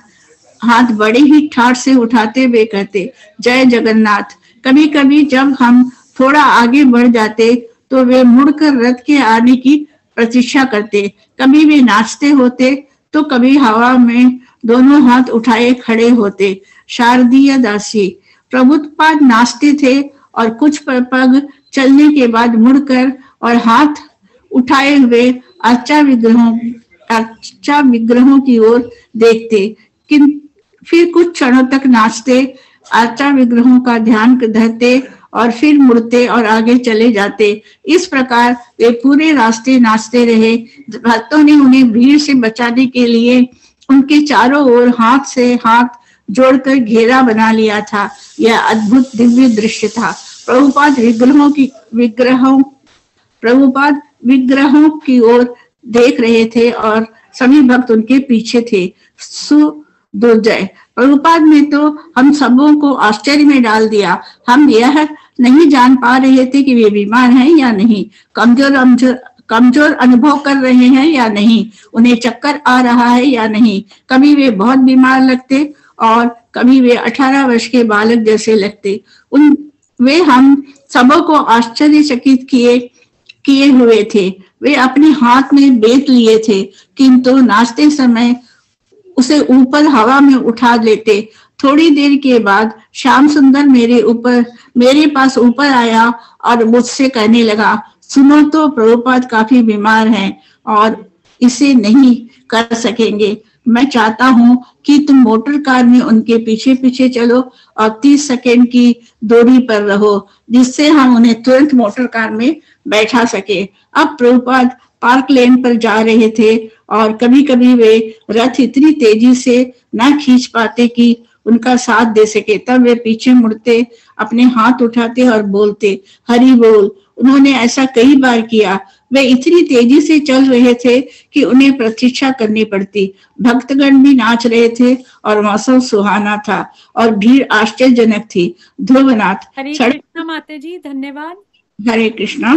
हाथ बड़े ही ठाठ से उठाते हुए कहते, जय जगन्नाथ। कभी कभी जब हम थोड़ा आगे बढ़ जाते तो वे मुड़कर रथ के आने की प्रतीक्षा करते। कभी वे नाचते होते तो कभी हवा में दोनों हाथ उठाए खड़े होते। शारदीय दासी प्रभुपाद नाचते थे और कुछ पग चलने के बाद मुड़कर और हाथ उठाए हुए अर्चा विग्रहों की ओर देखते। फिर कुछ क्षणों तक नाचते, अर्चा विग्रहों का ध्यान धरते और फिर मुड़ते और आगे चले जाते। इस प्रकार वे पूरे रास्ते नाचते रहे। भक्तों ने उन्हें भीड़ से बचाने के लिए उनके चारों ओर हाथ से हाथ जोड़कर घेरा बना लिया था। यह अद्भुत दिव्य दृश्य था। प्रभुपाद विग्रहों की ओर देख रहे थे और सभी भक्त उनके पीछे थे। सुदुर्जय प्रभुपाद ने तो हम सबों को आश्चर्य में डाल दिया। हम यह नहीं जान पा रहे थे कि वे बीमार हैं या नहीं, कमजोर अनुभव कर रहे हैं या नहीं, उन्हें चक्कर आ रहा है या नहीं। कभी वे बहुत बीमार लगते और कभी वे 18 वर्ष के बालक जैसे लगते। वे हम सबों को आश्चर्यचकित किए हुए थे। वे अपने हाथ में बेत लिए थे, किंतु नाचते समय उसे ऊपर हवा में उठा लेते। थोड़ी देर के बाद श्याम सुंदर मेरे पास ऊपर आया और मुझसे कहने लगा, सुनो तो प्रभुपाद काफी बीमार हैं और इसे नहीं कर सकेंगे। मैं चाहता हूँ कि तुम मोटर कार में उनके पीछे पीछे चलो और 30 सेकेंड की दूरी पर रहो, जिससे हम उन्हें तुरंत मोटर कार में बैठा सके। अब प्रभुपाद पार्क लेन पर जा रहे थे और कभी कभी वे रथ इतनी तेजी से न खींच पाते कि उनका साथ दे सके। तब वे पीछे मुड़ते, अपने हाथ उठाते और बोलते, हरि बोल। उन्होंने ऐसा कई बार किया। वे इतनी तेजी से चल रहे थे कि उन्हें प्रतीक्षा करनी पड़ती। भक्तगण भी नाच रहे थे और मौसम सुहाना था और भीड़ आश्चर्यजनक थी। ध्रुवनाथ। हरे कृष्णा माता जी, धन्यवाद। हरे कृष्णा।